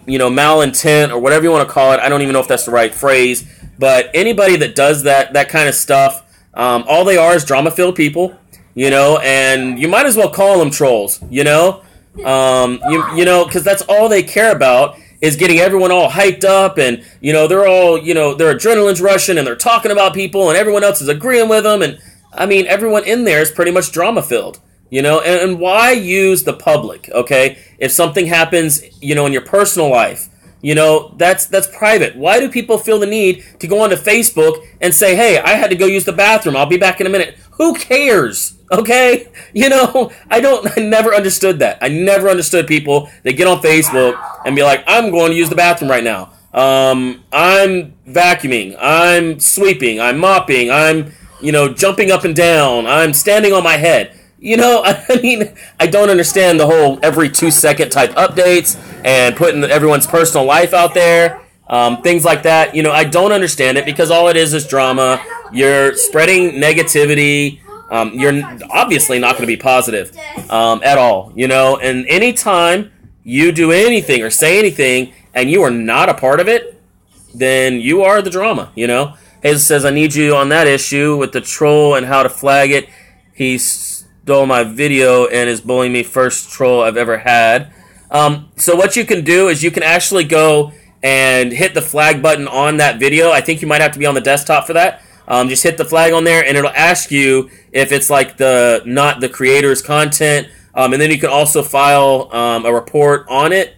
you know, malintent or whatever you want to call it. I don't even know if that's the right phrase. But anybody that does that kind of stuff, all they are is drama-filled people, you know, and you might as well call them trolls, you know? You know, because that's all they care about is getting everyone all hyped up, and, you know, they're all, you know, their adrenaline's rushing, and they're talking about people, and everyone else is agreeing with them, and, I mean, everyone in there is pretty much drama-filled, you know? And why use the public, okay? If something happens, you know, in your personal life, you know, that's private. Why do people feel the need to go onto Facebook and say, hey, I had to go use the bathroom, I'll be back in a minute? Who cares? Okay? You know, I never understood that. I never understood people that get on Facebook and be like, I'm going to use the bathroom right now. I'm vacuuming. I'm sweeping. I'm mopping. I'm, you know, jumping up and down. I'm standing on my head. You know, I mean, I don't understand the whole every 2-second type updates and putting everyone's personal life out there. Things like that. You know, I don't understand it because all it is drama. You're spreading negativity. You're obviously not going to be positive at all, you know, and anytime you do anything or say anything and you are not a part of it, then you are the drama, you know. Hazel says, I need you on that issue with the troll and how to flag it. He stole my video and is bullying me, first troll I've ever had. So what you can do is you can actually go and hit the flag button on that video. I think you might have to be on the desktop for that. Just hit the flag on there, and it'll ask you if it's like not the creator's content, and then you can also file a report on it.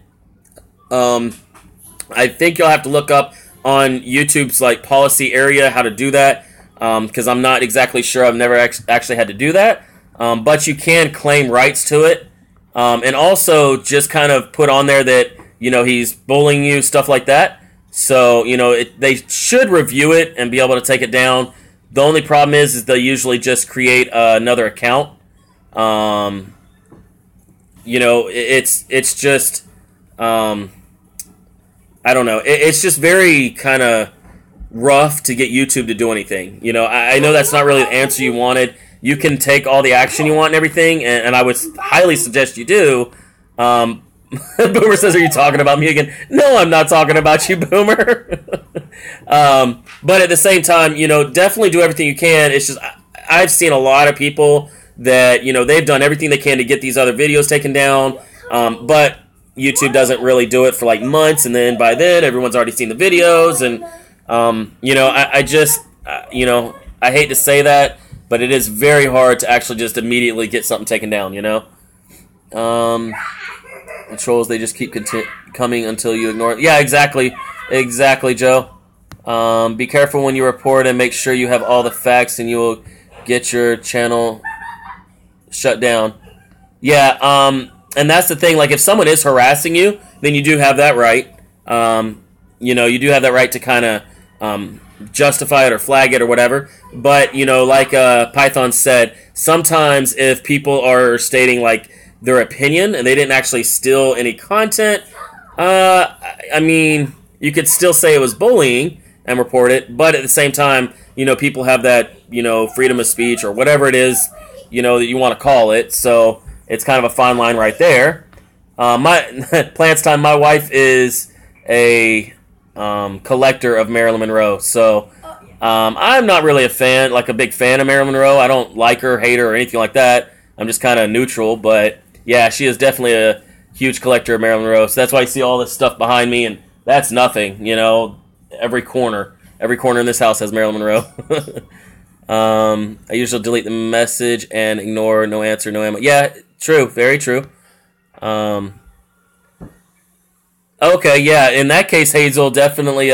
I think you'll have to look up on YouTube's like policy area how to do that, because I'm not exactly sure. I've never actually had to do that, but you can claim rights to it, and also just kind of put on there that, you know, he's bullying you, stuff like that. So, you know, they should review it and be able to take it down. The only problem is they usually just create another account. You know, it's just, I don't know. It's just very kind of rough to get YouTube to do anything. You know, I know that's not really the answer you wanted. You can take all the action you want and everything, and I would highly suggest you do. Boomer says, are you talking about me again? No, I'm not talking about you, Boomer. But at the same time, you know, definitely do everything you can. It's just, I've seen a lot of people that, you know, they've done everything they can to get these other videos taken down, but YouTube doesn't really do it for like months, and then by then, everyone's already seen the videos, and, you know, I just, you know, I hate to say that, but it is very hard to actually just immediately get something taken down, you know? The trolls, they just keep coming until you ignore it. Yeah, exactly. Exactly, Joe. Be careful when you report and make sure you have all the facts and you will get your channel shut down. Yeah, and that's the thing. Like, if someone is harassing you, then you do have that right. You know, you do have that right to kind of justify it or flag it or whatever. But, you know, like Python said, sometimes if people are stating, like, their opinion and they didn't actually steal any content, I mean, you could still say it was bullying and report it, but at the same time, you know, people have that, you know, freedom of speech or whatever it is, you know, that you want to call it, so it's kind of a fine line right there. Plants Time, my wife is a collector of Marilyn Monroe, so I'm not really a big fan of Marilyn Monroe. I don't like her, hate her, or anything like that. I'm just kind of neutral. But yeah, she is definitely a huge collector of Marilyn Monroe. So that's why you see all this stuff behind me, and that's nothing. Every corner in this house has Marilyn Monroe. I usually delete the message and ignore no answer, no ammo. Yeah, true, very true. Okay, yeah. In that case, Hazel, definitely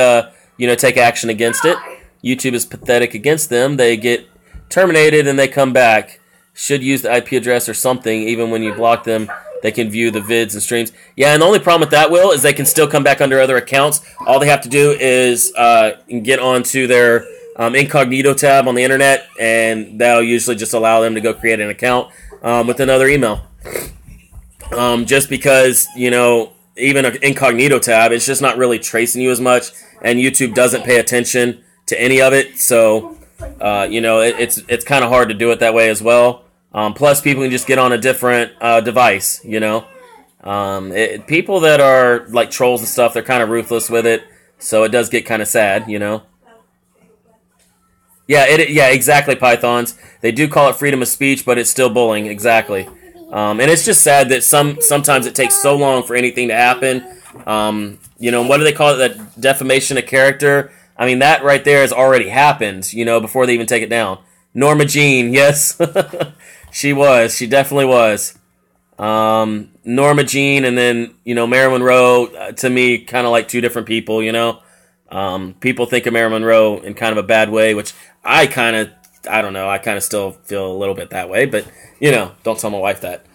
take action against it. YouTube is pathetic against them. They get terminated and they come back. Should use the IP address or something. Even when you block them, they can view the vids and streams. Yeah, and the only problem with that, Will, is they can still come back under other accounts. All they have to do is get onto their incognito tab on the internet, and that'll usually just allow them to go create an account with another email. Just because, even an incognito tab, it's just not really tracing you as much, and YouTube doesn't pay attention to any of it, so it's kind of hard to do it that way as well. Plus, people can just get on a different device. People that are like trolls and stuff, they're kind of ruthless with it, so it does get kind of sad. Yeah, exactly. Pythons. They do call it freedom of speech, but it's still bullying. Exactly. And it's just sad that sometimes it takes so long for anything to happen. What do they call it? That defamation of character. I mean, that right there has already happened, before they even take it down. Norma Jean, yes. She was. She definitely was. Norma Jean and then, Marilyn Monroe, to me, kind of like two different people, People think of Marilyn Monroe in kind of a bad way, which I don't know, I kind of still feel a little bit that way, but, don't tell my wife that.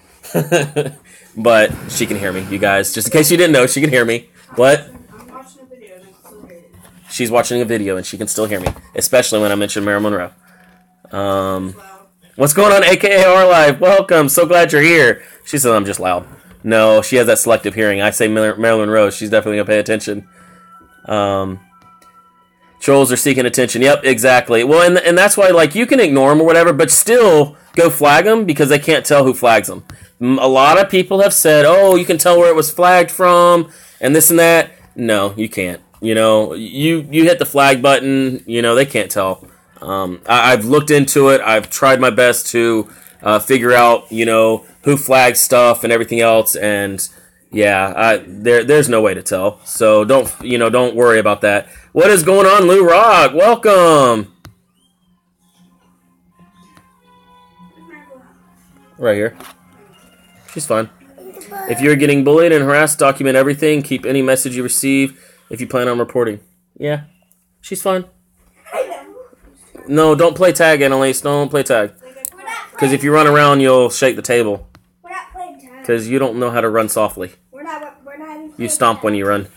But she can hear me, you guys. Just in case you didn't know, she can hear me. What? I'm watching a video and I can still hear you. She's watching a video and she can still hear me, especially when I mention Marilyn Monroe. What's going on, AKA Live? Welcome. So glad you're here. She said I'm just loud. No, she has that selective hearing. I say Marilyn Monroe. She's definitely going to pay attention. Trolls are seeking attention. Yep, exactly. Well, and that's why, you can ignore them or whatever, but still go flag them because they can't tell who flags them. A lot of people have said, oh, you can tell where it was flagged from and this and that. No, you can't. You hit the flag button, they can't tell. I've looked into it. I've tried my best to figure out, who flags stuff and everything else. And yeah, there's no way to tell. So don't worry about that. What is going on, Lou Rock? Welcome. Right here. She's fine. If you're getting bullied and harassed, document everything. Keep any message you receive if you plan on reporting. Yeah, she's fine. No, don't play tag, Annalise. Don't play tag. Because if you run around, you'll shake the table. We're not playing tag. Because you don't know how to run softly. We're not You stomp when you run.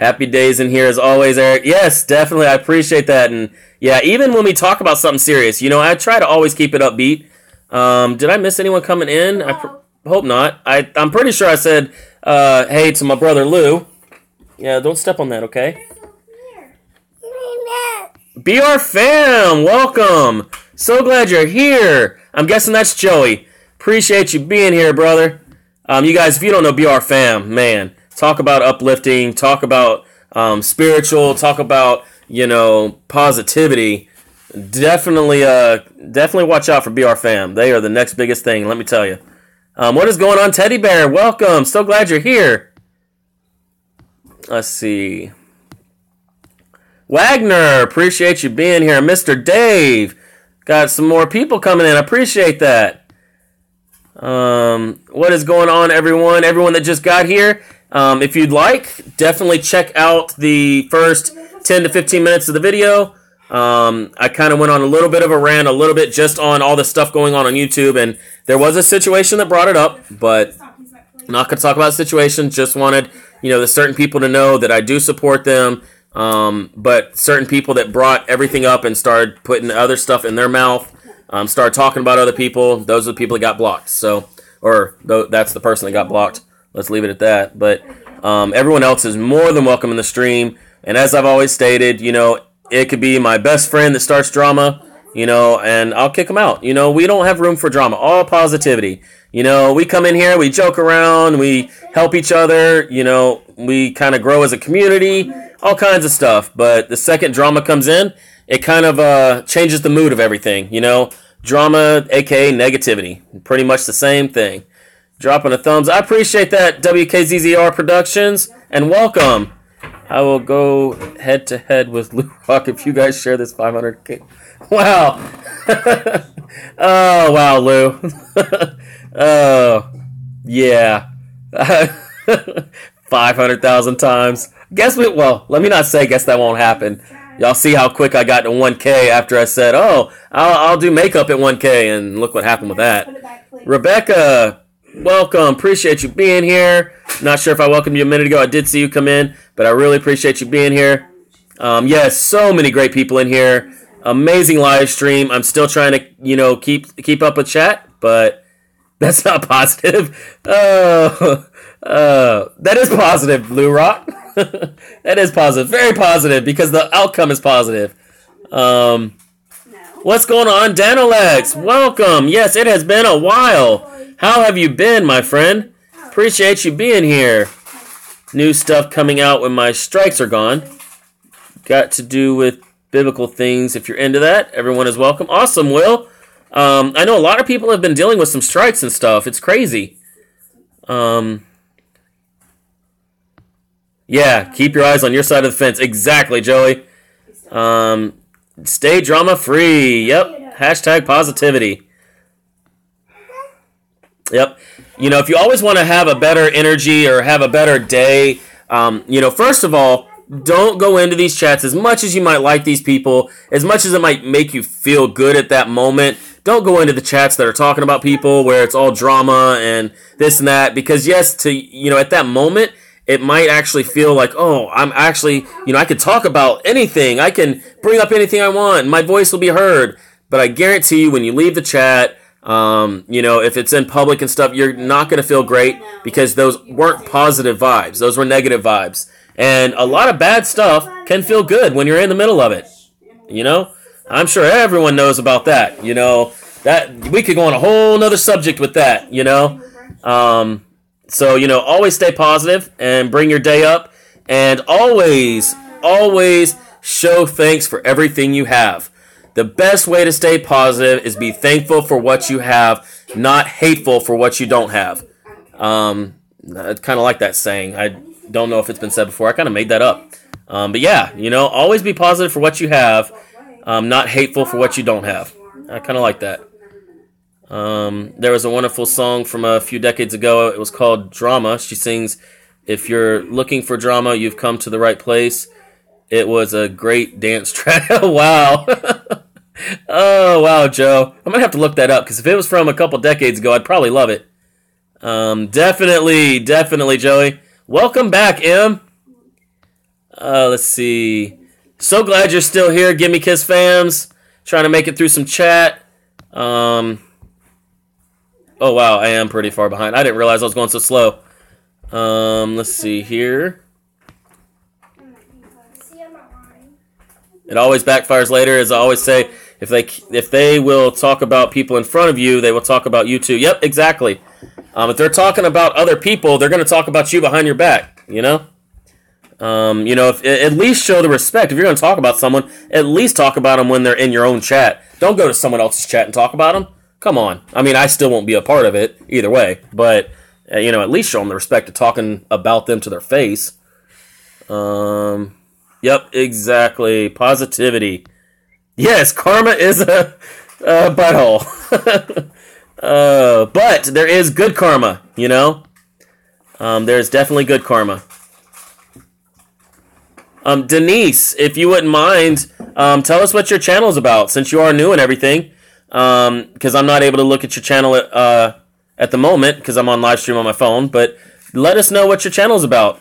Happy days in here as always, Eric. Yes, definitely. I appreciate that. And yeah, even when we talk about something serious, I try to always keep it upbeat. Did I miss anyone coming in? I hope not. I'm pretty sure I said hey to my brother Lou. Yeah, don't step on that, okay? BR fam, welcome. So glad you're here. I'm guessing that's Joey. Appreciate you being here, brother. You guys, if you don't know BR fam, man, talk about uplifting, talk about spiritual, talk about, positivity. Definitely watch out for BR fam. They are the next biggest thing, let me tell you. What is going on, Teddy Bear? Welcome. So glad you're here. Let's see. Wagner, appreciate you being here. Mr. Dave, got some more people coming in. I appreciate that. What is going on, everyone? Everyone that just got here, if you'd like, definitely check out the first 10 to 15 minutes of the video. I kind of went on a little bit of a rant, a little bit just on all the stuff going on YouTube, and there was a situation that brought it up, but I'm not going to talk about the situation. Just wanted, the certain people to know that I do support them. But certain people that brought everything up and started putting other stuff in their mouth, started talking about other people, those are the people that got blocked. So, that's the person that got blocked. Let's leave it at that. But everyone else is more than welcome in the stream. And as I've always stated, it could be my best friend that starts drama, and I'll kick them out. We don't have room for drama. All positivity. We come in here, we joke around, we help each other, we kind of grow as a community, all kinds of stuff. But the second drama comes in, it kind of changes the mood of everything. You know, drama, aka negativity, pretty much the same thing. Dropping a thumbs. I appreciate that, WKZZR Productions, and welcome. I will go head to head with Lou Rock if you guys share this 500K. Wow. Oh, wow, Lou. Oh, yeah. 500,000 times. Well, let me not say guess that won't happen. Y'all see how quick I got to 1K after I said, oh, I'll do makeup at 1K, and look what happened with that. Rebecca, welcome. Appreciate you being here. Not sure if I welcomed you a minute ago. I did see you come in, but I really appreciate you being here. Yes, so many great people in here. Amazing live stream. I'm still trying to, keep up with chat, but that's not positive. That is positive, Blue Rock. That is positive. Very positive, because the outcome is positive. What's going on, Danolex? Welcome. Yes, it has been a while. How have you been, my friend? Appreciate you being here. New stuff coming out when my strikes are gone. Got to do with biblical things. If you're into that, everyone is welcome. Awesome, Will. I know a lot of people have been dealing with some strikes and stuff. It's crazy. Yeah, keep your eyes on your side of the fence. Exactly, Joey. Stay drama free. Yep. Hashtag positivity. Yep. If you always want to have a better energy or have a better day, first of all, don't go into these chats as much as you might like these people, as much as it might make you feel good at that moment. Don't go into the chats that are talking about people where it's all drama and this and that, because yes, at that moment, it might actually feel like, oh, I'm actually, I can talk about anything. I can bring up anything I want. My voice will be heard. But I guarantee you, when you leave the chat, if it's in public and stuff, you're not going to feel great, because those weren't positive vibes. Those were negative vibes. And a lot of bad stuff can feel good when you're in the middle of it. I'm sure everyone knows about that. That we could go on a whole nother subject with that, So, always stay positive and bring your day up, and always show thanks for everything you have. The best way to stay positive is be thankful for what you have, not hateful for what you don't have. I kind of like that saying. I don't know if it's been said before. I kind of made that up. But yeah, always be positive for what you have, not hateful for what you don't have. I kind of like that. There was a wonderful song from a few decades ago. It was called Drama. She sings, "If you're looking for drama, you've come to the right place." It was a great dance track. Wow. Oh, wow, Joe. I'm going to have to look that up, because if it was from a couple decades ago, I'd probably love it. Definitely, Joey. Welcome back, Em. Let's see. So glad you're still here. Gimme Kiss fams. Trying to make it through some chat. Oh, wow, I am pretty far behind. I didn't realize I was going so slow. Let's see here. It always backfires later, as I always say. If they will talk about people in front of you, they will talk about you too. Yep, exactly. If they're talking about other people, they're going to talk about you behind your back, If, at least show the respect. If you're going to talk about someone, at least talk about them when they're in your own chat. Don't go to someone else's chat and talk about them. Come on. I mean, I still won't be a part of it either way, but, at least show them the respect of talking about them to their face. Yep, exactly. Positivity. Yes, karma is a butthole. But there is good karma, There's definitely good karma. Denise, if you wouldn't mind, tell us what your channel is about, since you are new and everything. Because I'm not able to look at your channel at the moment, because I'm on live stream on my phone. But let us know what your channel is about.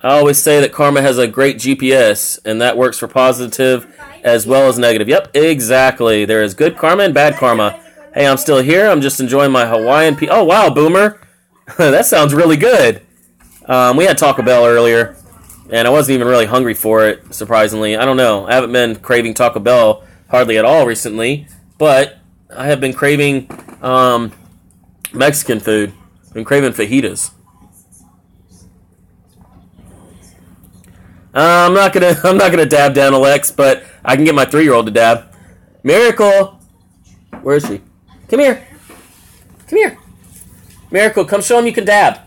I always say that karma has a great GPS, and that works for positive as well as negative. Yep, exactly. There is good karma and bad karma. Hey, I'm still here. I'm just enjoying my Hawaiian Oh, wow, Boomer. That sounds really good. We had Taco Bell earlier, and I wasn't even really hungry for it, surprisingly. I don't know. I haven't been craving Taco Bell hardly at all recently, but I have been craving Mexican food. Been craving fajitas. I'm not gonna dab down Alex, but I can get my 3-year-old to dab. Miracle, where is she? Come here. Come here. Miracle, come show him you can dab.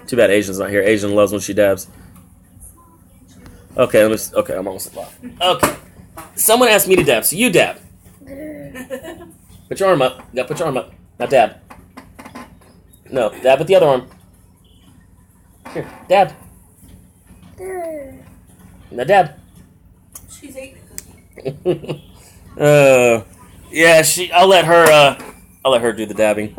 Too bad Asian's not here. Asian loves when she dabs. Okay, I'm almost live. Okay. Someone asked me to dab, so you dab. Put your arm up. Yeah, put your arm up. Now dab. No, dab with the other arm. Here, dab. Now dab. She's eating a cookie. Yeah, I'll let her do the dabbing.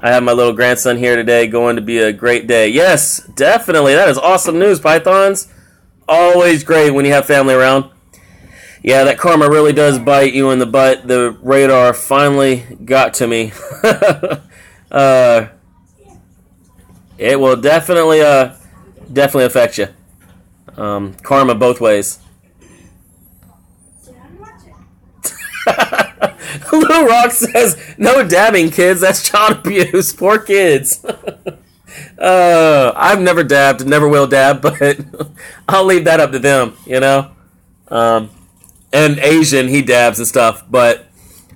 I have my little grandson here today. Going to be a great day. Yes, definitely. That is awesome news, Pythons. Always great when you have family around. Yeah, that karma really does bite you in the butt. The radar finally got to me. It will definitely affect you. Karma both ways. Lou Rock says, no dabbing, kids. That's child abuse. Poor kids. I've never dabbed, never will dab, but I'll leave that up to them, you know? And Asian, he dabs and stuff, but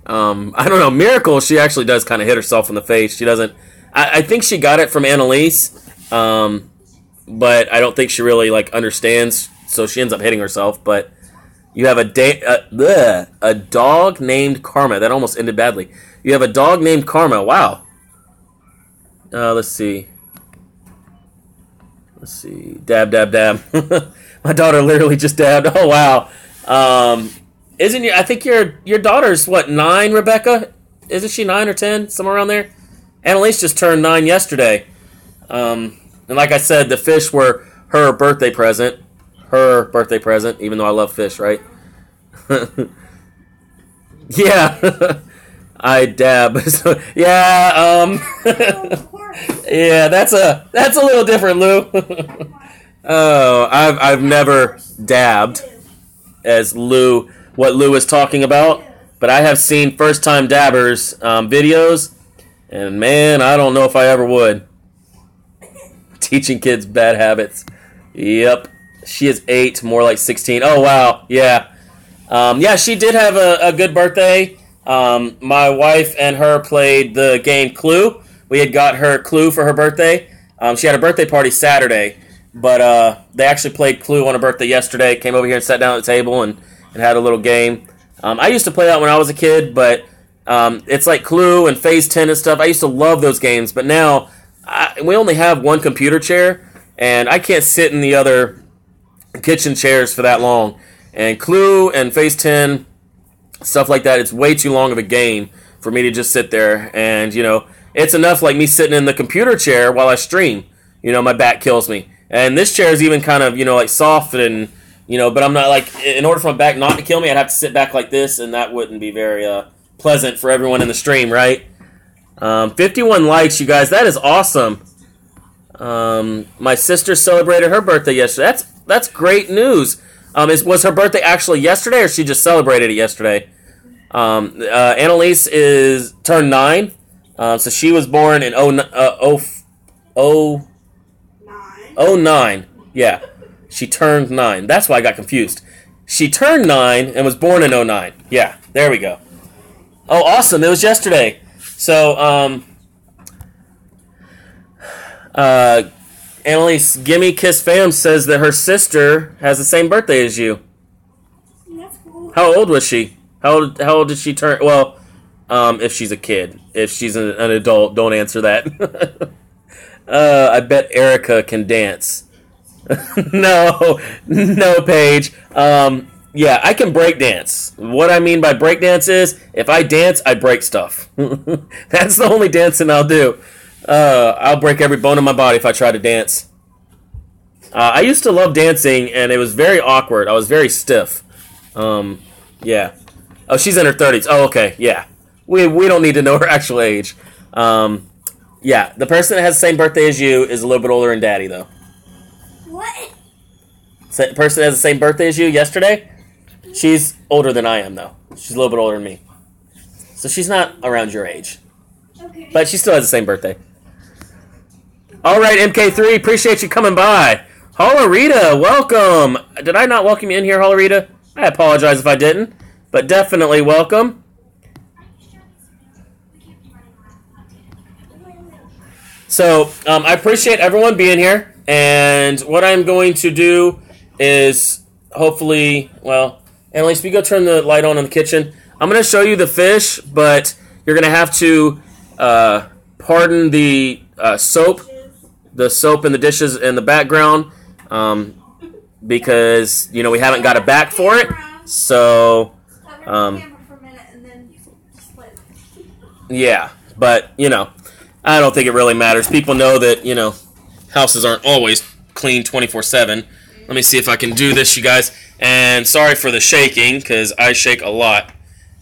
I don't know. Miracle, she actually does kind of hit herself in the face. She doesn't... I think she got it from Annalise, but I don't think she really, like, understands, so she ends up hitting herself, but... You have a dog named Karma. That almost ended badly. You have a dog named Karma. Wow. Let's see. Dab, dab, dab. My daughter literally just dabbed. Oh, wow. I think your daughter's, what, 9, Rebecca? Isn't she 9 or 10? Somewhere around there? Annalise just turned 9 yesterday. And like I said, the fish were her birthday present. Even though I love fish, right? Yeah. I dab. Yeah, yeah, that's a little different, Lou. Oh, I've never dabbed as what Lou is talking about, but I have seen first time dabbers videos, and man, I don't know if I ever would. Teaching kids bad habits. Yep. She is 8, more like 16. Oh, wow. Yeah. Yeah, she did have a good birthday. My wife and her played the game Clue. We had got her Clue for her birthday. She had a birthday party Saturday, but they actually played Clue on her birthday yesterday. Came over here and sat down at the table and had a little game. I used to play that when I was a kid, but it's like Clue and Phase 10 and stuff. I used to love those games, but now we only have one computer chair, and I can't sit in the other kitchen chairs for that long. And Clue and Phase 10, stuff like that, it's way too long of a game for me to just sit there. And, you know, it's enough like me sitting in the computer chair while I stream. You know, my back kills me. And this chair is even kind of, you know, like soft and, you know, but I'm not like, in order for my back not to kill me, I'd have to sit back like this, and that wouldn't be very pleasant for everyone in the stream, right? 51 likes, you guys. That is awesome. My sister celebrated her birthday yesterday. That's great news. Was her birthday actually yesterday, or she just celebrated it yesterday? Annalise turned 9, so she was born in 09. Yeah, she turned 9. That's why I got confused. She turned 9 and was born in 09. Yeah, there we go. Oh, awesome! It was yesterday. So, Annalise Gimme Kiss Fam says that her sister has the same birthday as you. That's cool. How old was she? How old did she turn? Well, if she's a kid. If she's an adult, don't answer that. I bet Erica can dance. No, Paige. Yeah, I can break dance. What I mean by break dance is, if I dance, I break stuff. That's the only dancing I'll do. I'll break every bone in my body if I try to dance. I used to love dancing, and it was very awkward. I was very stiff. Yeah. Oh, she's in her 30s. Oh, okay, yeah. We don't need to know her actual age. Yeah, the person that has the same birthday as you is a little bit older than Daddy, though. What? The person that has the same birthday as you yesterday, she's older than I am, though. She's a little bit older than me. So she's not around your age. But she still has the same birthday. All right, MK3, appreciate you coming by. Holarita, welcome. Did I not welcome you in here, Holarita? I apologize if I didn't, but definitely welcome. So, I appreciate everyone being here, and what I'm going to do is hopefully, well, Annalise, we go turn the light on in the kitchen. I'm going to show you the fish, but you're going to have to pardon the soap in the dishes in the background, because, you know, we haven't got a back for it, so, yeah, but, you know, I don't think it really matters. People know that, you know, houses aren't always clean 24/7. Let me see if I can do this, you guys. And sorry for the shaking, because I shake a lot.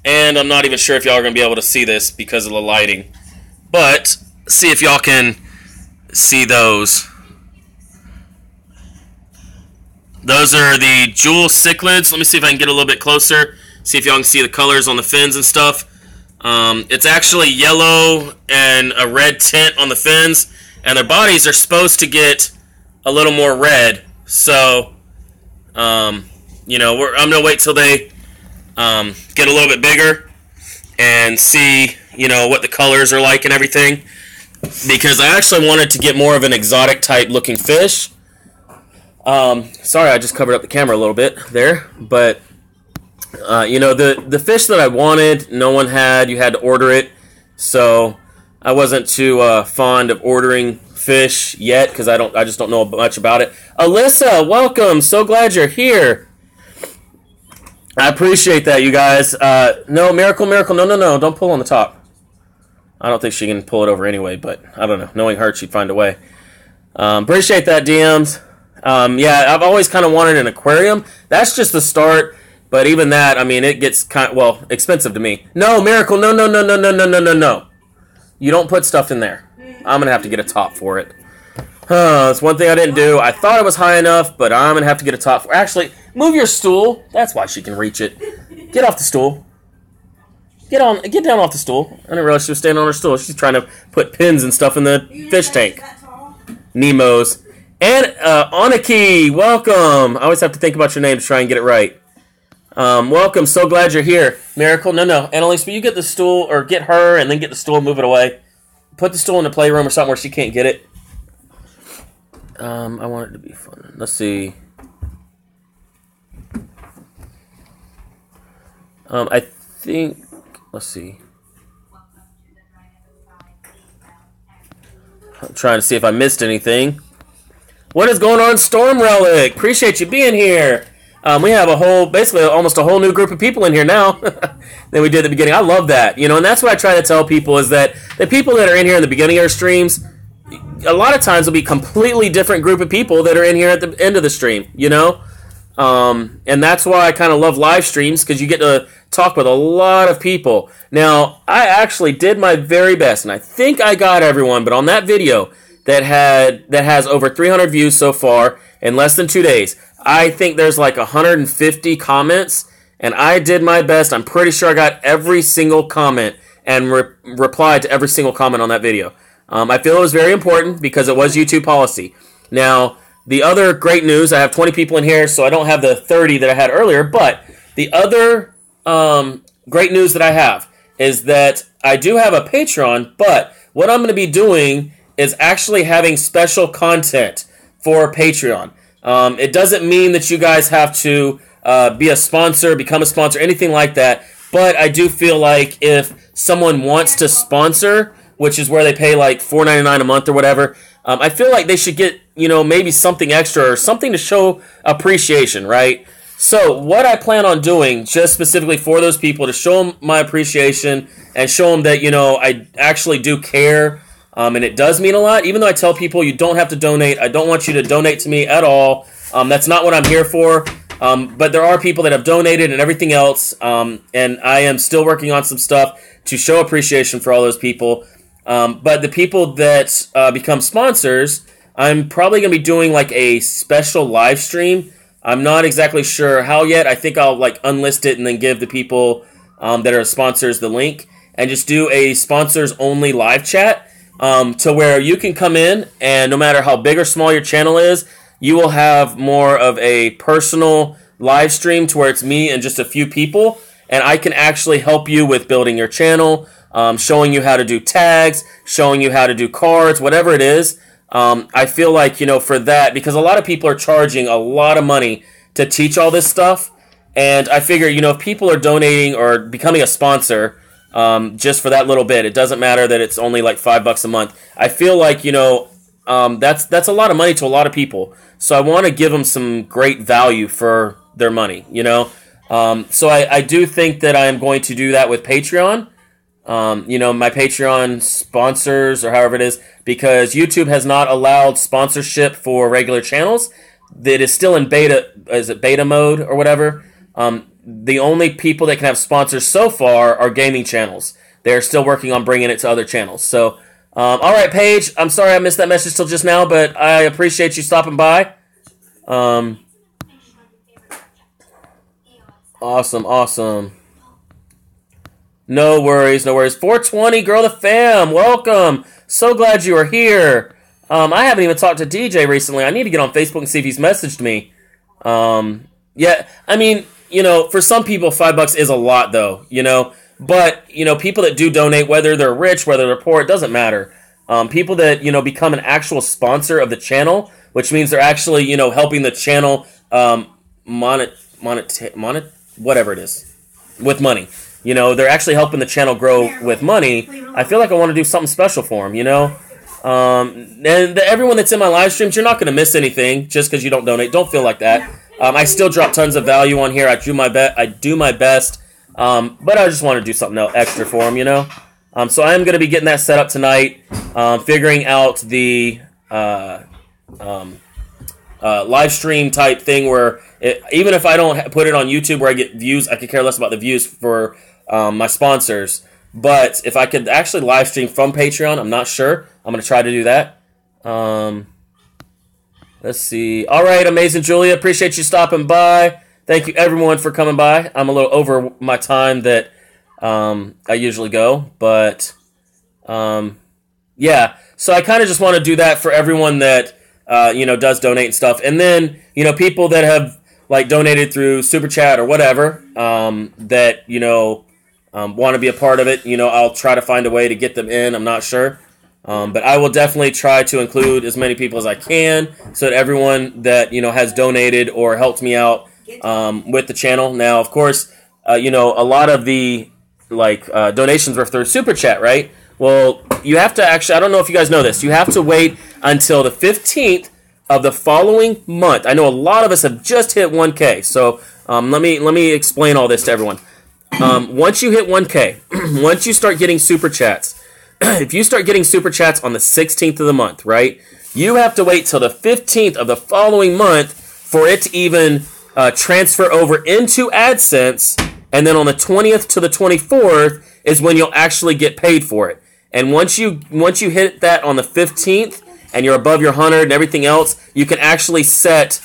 And I'm not even sure if y'all are going to be able to see this because of the lighting. But, see if y'all can see those. Those are the jewel cichlids. Let me see if I can get a little bit closer. See if y'all can see the colors on the fins and stuff. It's actually yellow and a red tint on the fins, and their bodies are supposed to get a little more red. So, you know, I'm gonna wait till they get a little bit bigger and see, you know, what the colors are like and everything, because I actually wanted to get more of an exotic type looking fish. Sorry, I just covered up the camera a little bit there, but. You know, the fish that I wanted, no one had. You had to order it. So I wasn't too fond of ordering fish yet because I just don't know much about it. Alyssa, welcome. So glad you're here. I appreciate that, you guys. No, Miracle. No. Don't pull on the top. I don't think she can pull it over anyway, but I don't know. Knowing her, she'd find a way. Appreciate that, DMs. Yeah, I've always kind of wanted an aquarium. That's just the start. But even that, I mean, it gets expensive to me. No, Miracle, no. You don't put stuff in there. I'm going to have to get a top for it. That's one thing I didn't do. I thought it was high enough, but I'm going to have to get a top for it. Actually, move your stool. That's why she can reach it. Get off the stool. Get down off the stool. I didn't realize she was standing on her stool. She's trying to put pins and stuff in the fish tank. Nemo's. And Aniki, welcome. I always have to think about your name to try and get it right. Welcome, so glad you're here. Miracle, no. Annalise, will you get the stool, or get her, and then get the stool and move it away? Put the stool in the playroom or something where she can't get it. I want it to be fun. Let's see. I think, let's see. I'm trying to see if I missed anything. What is going on, Storm Relic? Appreciate you being here. We have basically almost a whole new group of people in here now than we did at the beginning. I love that, you know, and that's what I try to tell people is that the people that are in here in the beginning of our streams, a lot of times will be completely different group of people that are in here at the end of the stream, you know? And that's why I kind of love live streams, because you get to talk with a lot of people. Now, I actually did my very best, and I think I got everyone, but on that video that has over 300 views so far in less than 2 days, I think there's like 150 comments, and I did my best. I'm pretty sure I got every single comment and replied to every single comment on that video. I feel it was very important because it was YouTube policy. Now, the other great news, I have 20 people in here, so I don't have the 30 that I had earlier, but the other great news that I have is that I do have a Patreon, but what I'm going to be doing is actually having special content for Patreon. It doesn't mean that you guys have to be a sponsor, become a sponsor, anything like that. But I do feel like if someone wants to sponsor, which is where they pay like $4.99 a month or whatever, I feel like they should get, you know, maybe something extra or something to show appreciation, right? So what I plan on doing, just specifically for those people, to show them my appreciation and show them that, you know, I actually do care. And it does mean a lot, even though I tell people you don't have to donate. I don't want you to donate to me at all. That's not what I'm here for. But there are people that have donated and everything else. And I am still working on some stuff to show appreciation for all those people. But the people that become sponsors, I'm probably going to be doing like a special live stream. I'm not exactly sure how yet. I think I'll like unlist it and then give the people that are sponsors the link. And just do a sponsors only live chat. To where you can come in, and no matter how big or small your channel is, you will have more of a personal live stream to where it's me and just a few people, and I can actually help you with building your channel, showing you how to do tags, showing you how to do cards, whatever it is. I feel like, for that, because a lot of people are charging a lot of money to teach all this stuff, and I figure, if people are donating or becoming a sponsor, just for that little bit, it doesn't matter that it's only like $5 a month. I feel like, that's a lot of money to a lot of people. So I want to give them some great value for their money, So I do think that I am going to do that with Patreon. My Patreon sponsors, or however it is, because YouTube has not allowed sponsorship for regular channels. That is still in beta mode or whatever. The only people that can have sponsors so far are gaming channels. They're still working on bringing it to other channels. So, all right, Paige, I'm sorry I missed that message till just now, but I appreciate you stopping by. Awesome. No worries. 420, girl to fam, welcome. So glad you are here. I haven't even talked to DJ recently. I need to get on Facebook and see if he's messaged me. Yeah, I mean, for some people, $5 is a lot, though, But, people that do donate, whether they're rich, whether they're poor, it doesn't matter. People that, become an actual sponsor of the channel, which means they're actually, helping the channel whatever it is, with money. They're actually helping the channel grow with money. I feel like I want to do something special for them, And everyone that's in my live streams, you're not going to miss anything just because you don't donate. Don't feel like that. I still drop tons of value on here. I do my best. But I just want to do something else extra for them, So I am going to be getting that set up tonight. Figuring out the live stream type thing where even if I don't put it on YouTube where I get views, I could care less about the views for my sponsors. But if I could actually live stream from Patreon, I'm not sure. I'm going to try to do that. Let's see. All right, amazing, Julia. Appreciate you stopping by. Thank you, everyone, for coming by. I'm a little over my time that I usually go. But, yeah. So I kind of just want to do that for everyone that, does donate and stuff. And then, people that have, donated through Super Chat or whatever, that, want to be a part of it, I'll try to find a way to get them in. I'm not sure. But I will definitely try to include as many people as I can so that everyone that, has donated or helped me out with the channel. Now, of course, a lot of the donations were through Super Chat, right? Well, you have to actually, I don't know if you guys know this, you have to wait until the 15th of the following month. I know a lot of us have just hit 1K, so let me explain all this to everyone. Once you hit 1K, once you start getting Super Chats, if you start getting Super Chats on the 16th of the month, right, you have to wait till the 15th of the following month for it to even transfer over into AdSense, and then on the 20th to the 24th is when you'll actually get paid for it. And once you hit that on the 15th and you're above your 100 and everything else, you can actually set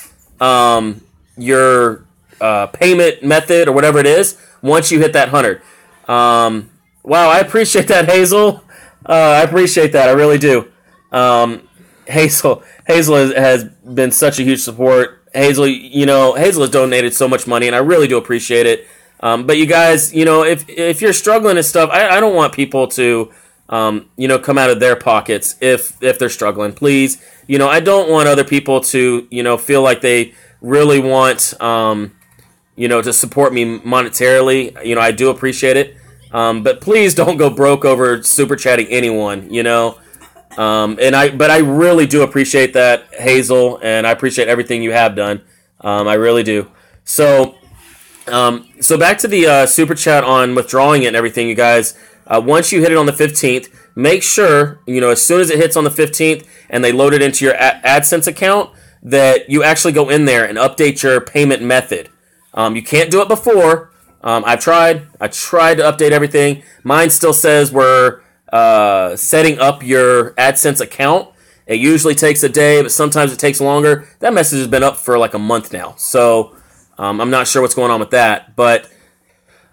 your payment method or whatever it is once you hit that 100. Wow, I appreciate that, Hazel. I appreciate that. I really do. Hazel has been such a huge support. Hazel, Hazel has donated so much money, and I really do appreciate it. But you guys, if you're struggling and stuff, I don't want people to, come out of their pockets if they're struggling. Please, I don't want other people to, feel like they really want, to support me monetarily. I do appreciate it. But please don't go broke over super chatting anyone, but I really do appreciate that, Hazel, and I appreciate everything you have done. I really do. So back to the super chat on withdrawing it and everything, you guys. Once you hit it on the 15th, make sure, as soon as it hits on the 15th and they load it into your AdSense account, that you actually go in there and update your payment method. You can't do it before. I tried to update everything. Mine still says we're setting up your AdSense account. It usually takes a day, but sometimes it takes longer. That message has been up for like a month now. So I'm not sure what's going on with that. But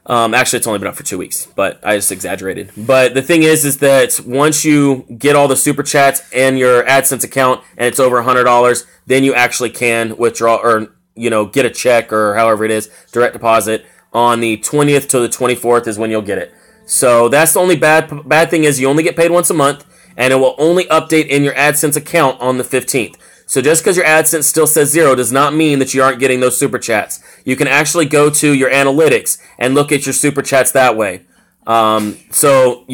Actually, it's only been up for 2 weeks, but I just exaggerated. But the thing is that once you get all the super chats and your AdSense account and it's over $100, then you actually can withdraw or get a check or however it is, direct deposit on the 20th to the 24th is when you'll get it. So that's the only bad thing is you only get paid once a month, and it will only update in your AdSense account on the 15th. So just because your AdSense still says 0 does not mean that you aren't getting those super chats. You can actually go to your analytics and look at your super chats that way. So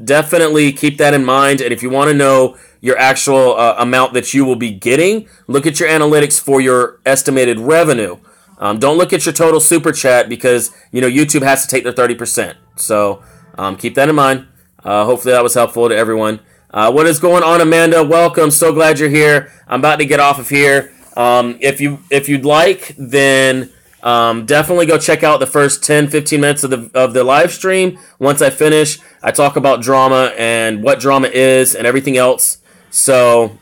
definitely keep that in mind. And if you want to know your actual amount that you will be getting, look at your analytics for your estimated revenue. Don't look at your total super chat because YouTube has to take their 30%. So keep that in mind. Hopefully that was helpful to everyone. What is going on, Amanda? Welcome. So glad you're here. I'm about to get off of here. If you'd like, then definitely go check out the first 10-15 minutes of the live stream. Once I finish, I talk about drama and what drama is and everything else. So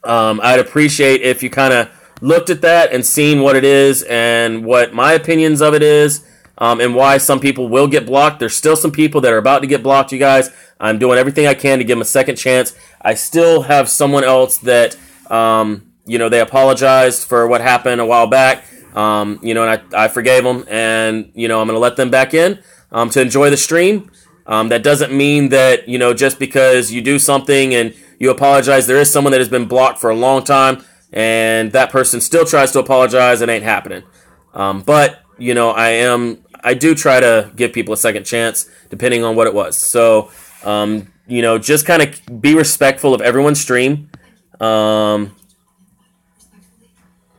I'd appreciate if you kind of looked at that and seen what it is and what my opinions of it is. And why some people will get blocked. There's still some people that are about to get blocked, you guys. I'm doing everything I can to give them a second chance. I still have someone else that, they apologized for what happened a while back, and I forgave them, and, I'm going to let them back in to enjoy the stream. That doesn't mean that, just because you do something and you apologize, there is someone that has been blocked for a long time, and that person still tries to apologize. It ain't happening. But I do try to give people a second chance depending on what it was. So, just kind of be respectful of everyone's stream. I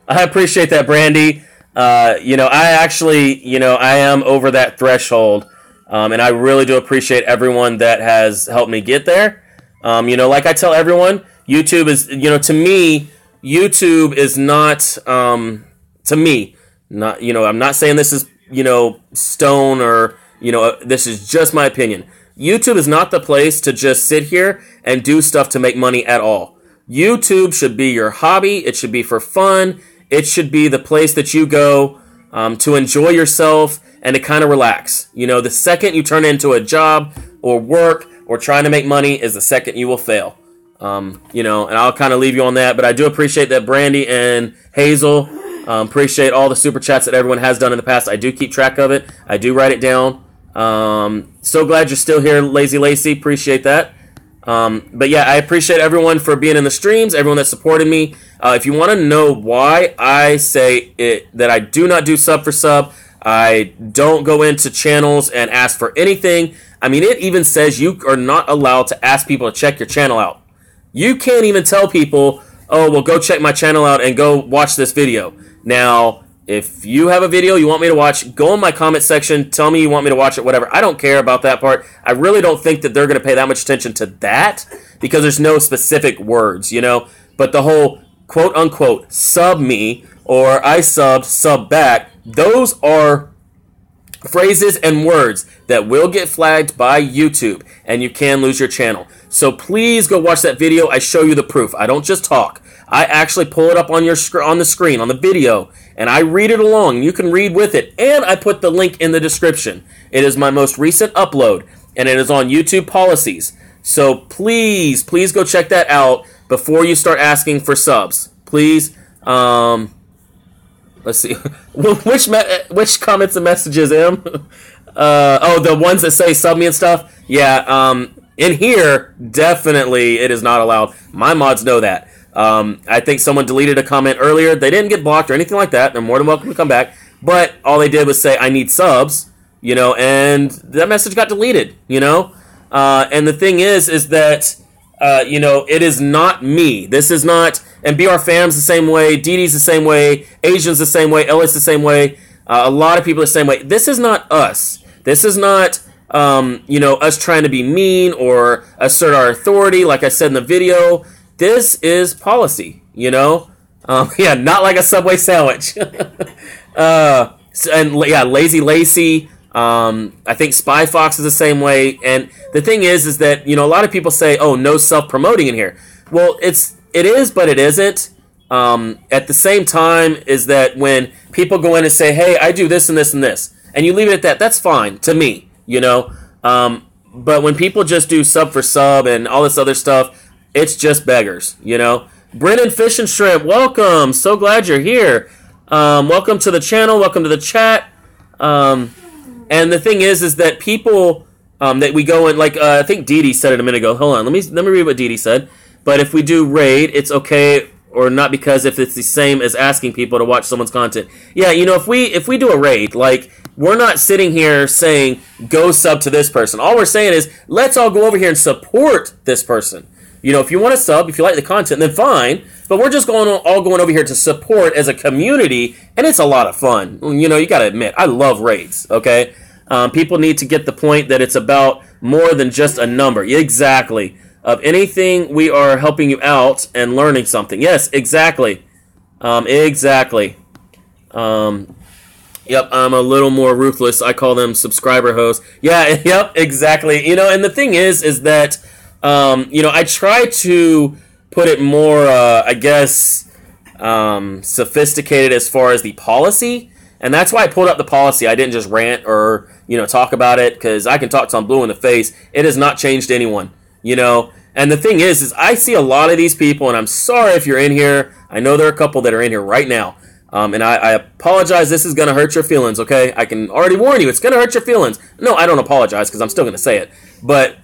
appreciate that, Brandy. I actually, I am over that threshold. And I really do appreciate everyone that has helped me get there. Like I tell everyone, YouTube is, to me, YouTube is not, to me, not, I'm not saying this is, stone or, this is just my opinion. YouTube is not the place to just sit here and do stuff to make money at all. YouTube should be your hobby. It should be for fun. It should be the place that you go to enjoy yourself and to kind of relax. The second you turn into a job or work or trying to make money is the second you will fail. And I'll kind of leave you on that. But I do appreciate that Brandy and Hazel. Appreciate all the super chats that everyone has done in the past. I do keep track of it. I do write it down. So glad you're still here, Lazy Lacey. Appreciate that. But yeah, I appreciate everyone for being in the streams, everyone that supported me. If you want to know why I say that I do not do sub for sub, I don't go into channels and ask for anything. I mean, it even says you are not allowed to ask people to check your channel out. You can't even tell people, oh, well, go check my channel out and go watch this video. Now, if you have a video you want me to watch, go in my comment section, tell me you want me to watch it, whatever. I don't care about that part. I really don't think that they're going to pay that much attention to that because there's no specific words, But the whole quote-unquote sub me or I sub back, those are phrases and words that will get flagged by YouTube and you can lose your channel. So please go watch that video. I show you the proof. I don't just talk. I actually pull it up on on the screen, on the video, and I read it along. You can read with it, and I put the link in the description. It is my most recent upload, and it is on YouTube policies. So please, please go check that out before you start asking for subs. Please. Let's see. Which comments and messages, Em? The ones that say sub me and stuff? Yeah, in here, definitely it is not allowed. My mods know that. I think someone deleted a comment earlier. They didn't get blocked or anything like that. They're more than welcome to come back. But all they did was say, I need subs, and that message got deleted, And the thing is that, it is not me. This is not, and BR Fam's the same way, DD's the same way, Asian's the same way, Ellis the same way, a lot of people are the same way. This is not us. This is not, us trying to be mean or assert our authority, like I said in the video. This is policy, not like a Subway sandwich. Lazy Lacey. I think Spy Fox is the same way. And the thing is that, a lot of people say, oh, no self-promoting in here. Well, it is, but it isn't. At the same time is that when people go in and say, hey, I do this and this and this, and you leave it at that, that's fine to me, you know. But when people just do sub for sub and all this other stuff, it's just beggars, you know. Brennan Fish and Shrimp, welcome. So glad you're here. Welcome to the channel. Welcome to the chat. And the thing is that people that we go in, like I think Dee Dee said it a minute ago. Hold on, let me read what Dee Dee said. But if we do raid, it's okay or not, because if it's the same as asking people to watch someone's content. Yeah, you know, if we do a raid, like, we're not sitting here saying go sub to this person. All we're saying is let's all go over here and support this person. You know, if you want to sub, if you like the content, then fine. But we're just all going over here to support as a community, and it's a lot of fun. You know, you got to admit, I love raids, okay? People need to get the point that it's about more than just a number. Exactly. Of anything, we are helping you out and learning something. Yes, exactly. Exactly. Yep, I'm a little more ruthless. I call them subscriber hosts. Yeah, yep, exactly. You know, and the thing is that, you know, I try to put it more, I guess, sophisticated as far as the policy. And that's why I pulled up the policy. I didn't just rant or, you know, talk about it, because I can talk till I'm blue in the face. It has not changed anyone, you know. And the thing is I see a lot of these people, and I'm sorry if you're in here. I know there are a couple that are in here right now. And I apologize. This is going to hurt your feelings, okay? I can already warn you. It's going to hurt your feelings. No, I don't apologize, because I'm still going to say it. But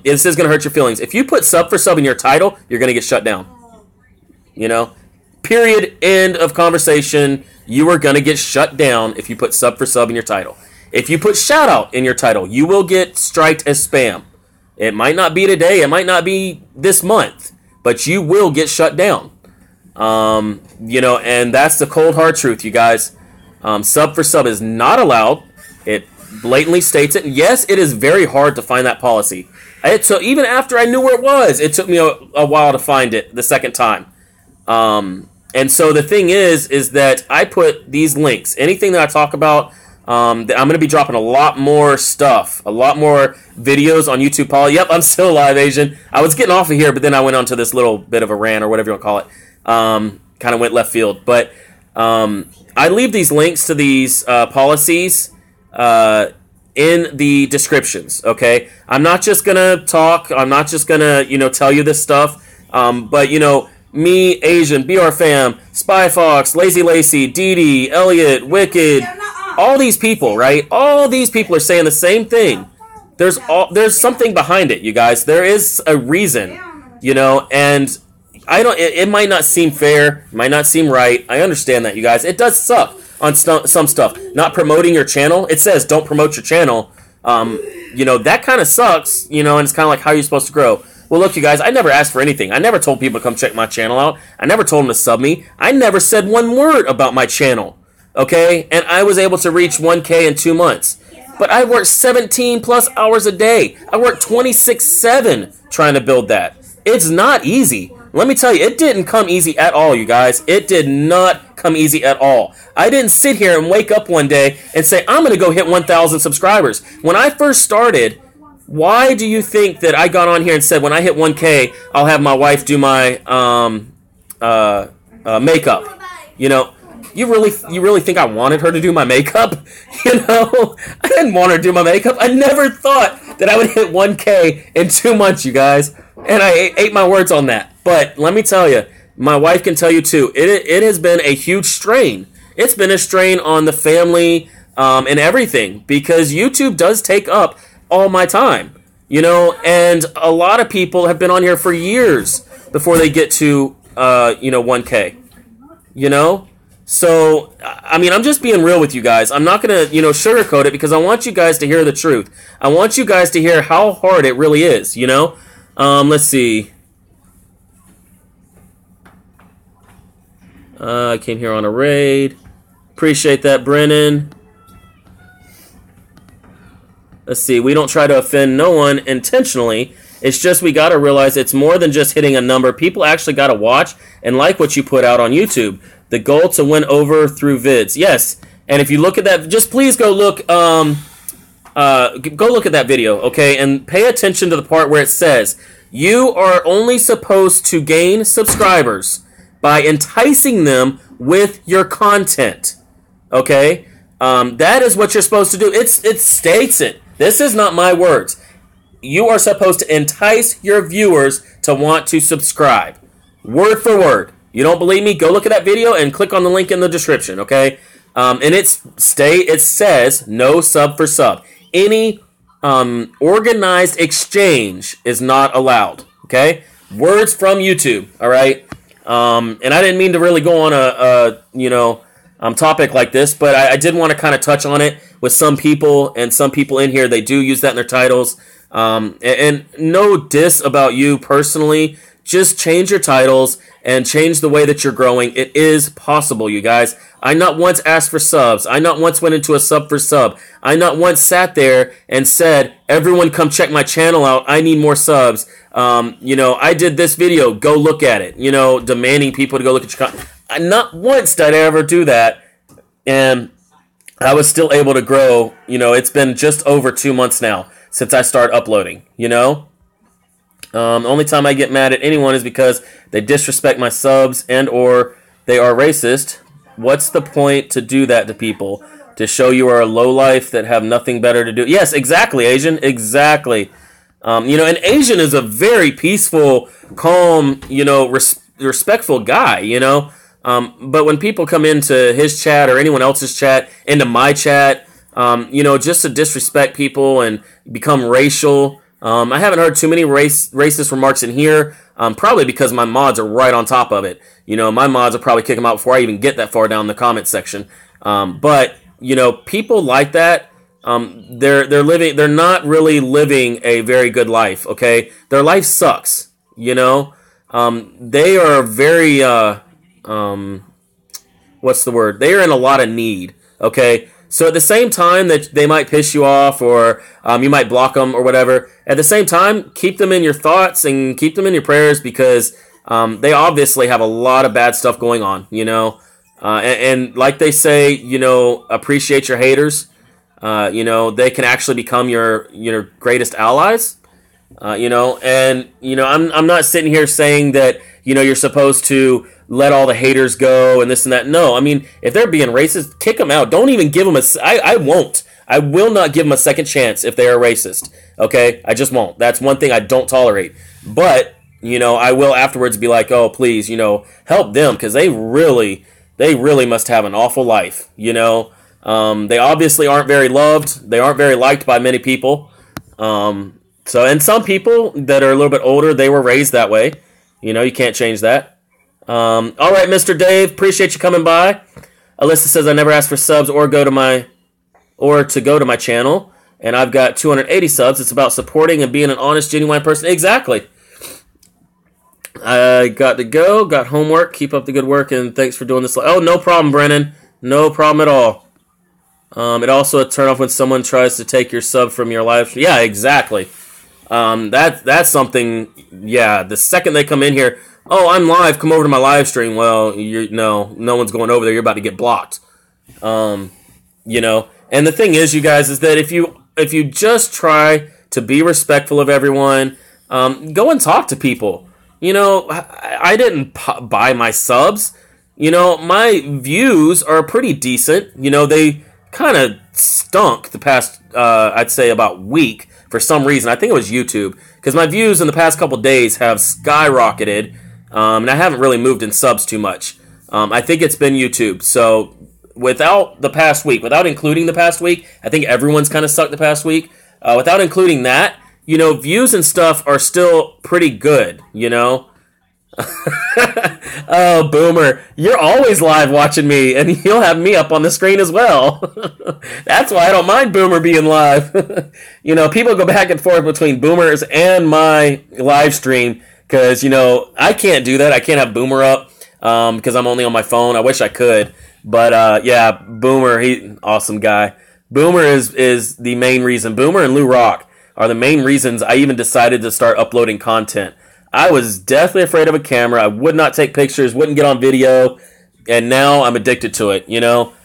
this is going to hurt your feelings. If you put sub for sub in your title, you're going to get shut down. You know? Period. End of conversation. You are going to get shut down if you put sub for sub in your title. If you put shout out in your title, you will get striked as spam. It might not be today. It might not be this month. But you will get shut down. You know, and that's the cold hard truth, you guys. Sub for sub is not allowed. It blatantly states it. And yes, it is very hard to find that policy. So even after I knew where it was, it took me a while to find it the second time. And so the thing is that I put these links. Anything that I talk about, I'm going to be dropping a lot more stuff, a lot more videos on YouTube. Paul, yep, I'm still alive, Asian. I was getting off of here, but then I went on to this little bit of a rant or whatever you want to call it. Kind of went left field. But I leave these links to these policies in the descriptions, okay? I'm not just going to talk. I'm not just going to, you know, tell you this stuff. But, you know, me, Asian, BR Fam, Spy Fox, Lazy Lacy, Dee Dee, Elliot, Wicked, all these people, right? All these people are saying the same thing. There's something behind it, you guys. There is a reason, you know, and it might not seem fair, it might not seem right. I understand that, you guys. It does suck on some stuff. Not promoting your channel. It says don't promote your channel. You know, that kind of sucks, you know, and it's kind of like how you're supposed to grow. Well, look, you guys, I never asked for anything. I never told people to come check my channel out. I never told them to sub me. I never said one word about my channel, okay? And I was able to reach 1K in 2 months. But I worked 17 plus hours a day. I worked 26/7 trying to build that. It's not easy. Let me tell you, it didn't come easy at all, you guys. It did not come easy at all. I didn't sit here and wake up one day and say, I'm going to go hit 1,000 subscribers. When I first started, why do you think that I got on here and said, when I hit 1K, I'll have my wife do my makeup? You know, you really think I wanted her to do my makeup? You know, I didn't want her to do my makeup. I never thought that I would hit 1K in 2 months, you guys. And I ate my words on that. But let me tell you, my wife can tell you too, it has been a huge strain. It's been a strain on the family and everything, because YouTube does take up all my time, you know, and a lot of people have been on here for years before they get to, you know, 1K, you know? So, I mean, I'm just being real with you guys. I'm not going to, you know, sugarcoat it, because I want you guys to hear the truth. I want you guys to hear how hard it really is, you know? Let's see. I came here on a raid. Appreciate that, Brennan. Let's see. We don't try to offend no one intentionally. It's just we got to realize it's more than just hitting a number. People actually got to watch and like what you put out on YouTube. The goal to win over through vids. Yes. And if you look at that, just please go look at that video, okay? And pay attention to the part where it says, you are only supposed to gain subscribers by enticing them with your content, okay? That is what you're supposed to do. It states it. This is not my words. You are supposed to entice your viewers to want to subscribe. Word for word. You don't believe me? Go look at that video and click on the link in the description, okay? And it says no sub for sub. Any organized exchange is not allowed, okay? Words from YouTube, all right? And I didn't mean to really go on a topic like this, but I did want to kind of touch on it with some people, and some people in here, they do use that in their titles. And no diss about you personally. Just change your titles and change the way that you're growing. It is possible, you guys. I not once asked for subs. I not once went into a sub for sub. I not once sat there and said, everyone come check my channel out. I need more subs. I did this video. Go look at it. Demanding people to go look at your content. Not once did I ever do that. And I was still able to grow. It's been just over 2 months now since I started uploading, The only time I get mad at anyone is because they disrespect my subs and or they are racist. What's the point to do that to people? To show you are a lowlife that have nothing better to do? Yes, exactly, Asian. Exactly. And Asian is a very peaceful, calm, respectful guy, But when people come into his chat or anyone else's chat, into my chat, just to disrespect people and become racial. I haven't heard too many racist remarks in here, probably because my mods are right on top of it. My mods will probably kick them out before I even get that far down the comment section. But people like that, they're not really living a very good life, okay? Their life sucks, They are very, what's the word? They are in a lot of need, okay? So at the same time that they might piss you off or you might block them or whatever, at the same time, keep them in your thoughts and keep them in your prayers because they obviously have a lot of bad stuff going on, and like they say, appreciate your haters. They can actually become your greatest allies, I'm not sitting here saying that, you're supposed to let all the haters go and this and that. No, I mean, if they're being racist, kick them out. Don't even give them I won't. I will not give them a second chance if they are racist. Okay? I just won't. That's one thing I don't tolerate. But, I will afterwards be like, oh, please, help them because they really must have an awful life, They obviously aren't very loved. They aren't very liked by many people. And some people that are a little bit older, they were raised that way. You can't change that. All right, Mr. Dave, appreciate you coming by. Alyssa says I never asked for subs or to go to my channel, and I've got 280 subs. It's about supporting and being an honest, genuine person. Exactly. I got to go. Got homework. Keep up the good work, and thanks for doing this. Oh, no problem, Brennan. No problem at all. It also a turn off when someone tries to take your sub from your live stream. Yeah, exactly. That's something. Yeah, the second they come in here. Oh, I'm live. Come over to my live stream. Well, no one's going over there. You're about to get blocked. And the thing is, you guys, is that if you just try to be respectful of everyone, go and talk to people. I didn't buy my subs. My views are pretty decent. They kind of stunk the past, I'd say, about week for some reason. I think it was YouTube because my views in the past couple days have skyrocketed. And I haven't really moved in subs too much. I think it's been YouTube. So without including the past week, I think everyone's kind of sucked the past week. Without including that, views and stuff are still pretty good, Oh, Boomer, you're always live watching me, and you'll have me up on the screen as well. That's why I don't mind Boomer being live. People go back and forth between Boomers and my live stream. Because, I can't do that. I can't have Boomer up because I'm only on my phone. I wish I could. But, yeah, Boomer, awesome guy. Boomer is the main reason. Boomer and Lou Rock are the main reasons I even decided to start uploading content. I was deathly afraid of a camera. I would not take pictures, wouldn't get on video. And now I'm addicted to it,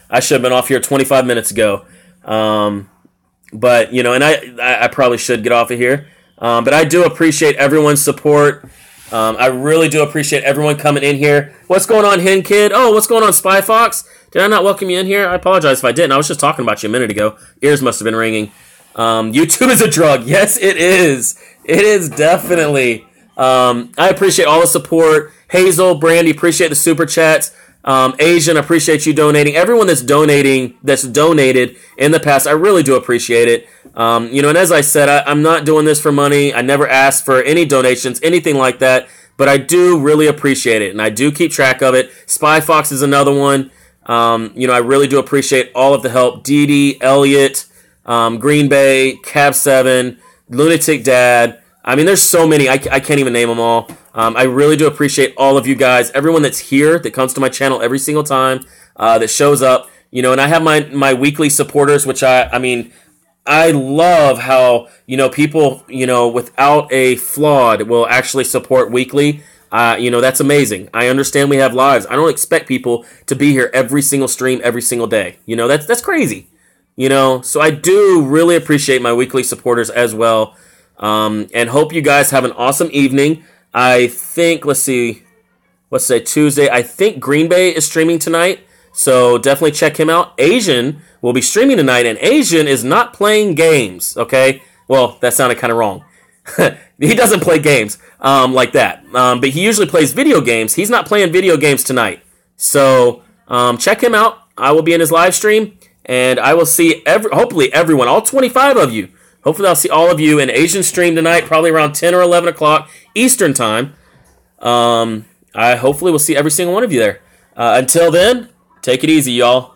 I should have been off here 25 minutes ago. But, and I probably should get off of here. But I do appreciate everyone's support. I really do appreciate everyone coming in here. What's going on, Hen Kid? Oh, what's going on, Spy Fox? Did I not welcome you in here? I apologize if I didn't. I was just talking about you a minute ago. Ears must have been ringing. YouTube is a drug. Yes, it is. It is definitely. I appreciate all the support. Hazel, Brandy, appreciate the super chats. Asian, appreciate you donating. Everyone that's donated in the past, I really do appreciate it. And as I said, I'm not doing this for money. I never asked for any donations, anything like that. But I do really appreciate it, and I do keep track of it. Spy Fox is another one. I really do appreciate all of the help. Dee Dee, Elliot, Green Bay, Cab 7, Lunatic Dad. I mean, there's so many. I can't even name them all. I really do appreciate all of you guys. Everyone that's here, that comes to my channel every single time, that shows up. And I have my weekly supporters, which I love how, people, without a flawed will actually support weekly. That's amazing. I understand we have lives. I don't expect people to be here every single stream, every single day. That's crazy. So I do really appreciate my weekly supporters as well. And hope you guys have an awesome evening. I think, let's say Tuesday. I think Green Bay is streaming tonight. So definitely check him out. Asian will be streaming tonight, and Asian is not playing games, okay? Well, that sounded kind of wrong. He doesn't play games like that. But he usually plays video games. He's not playing video games tonight. So check him out. I will be in his live stream, and I will see hopefully everyone, all 25 of you. Hopefully I'll see all of you in Asian stream tonight, probably around 10 or 11 o'clock Eastern time. I hopefully will see every single one of you there. Until then, take it easy, y'all.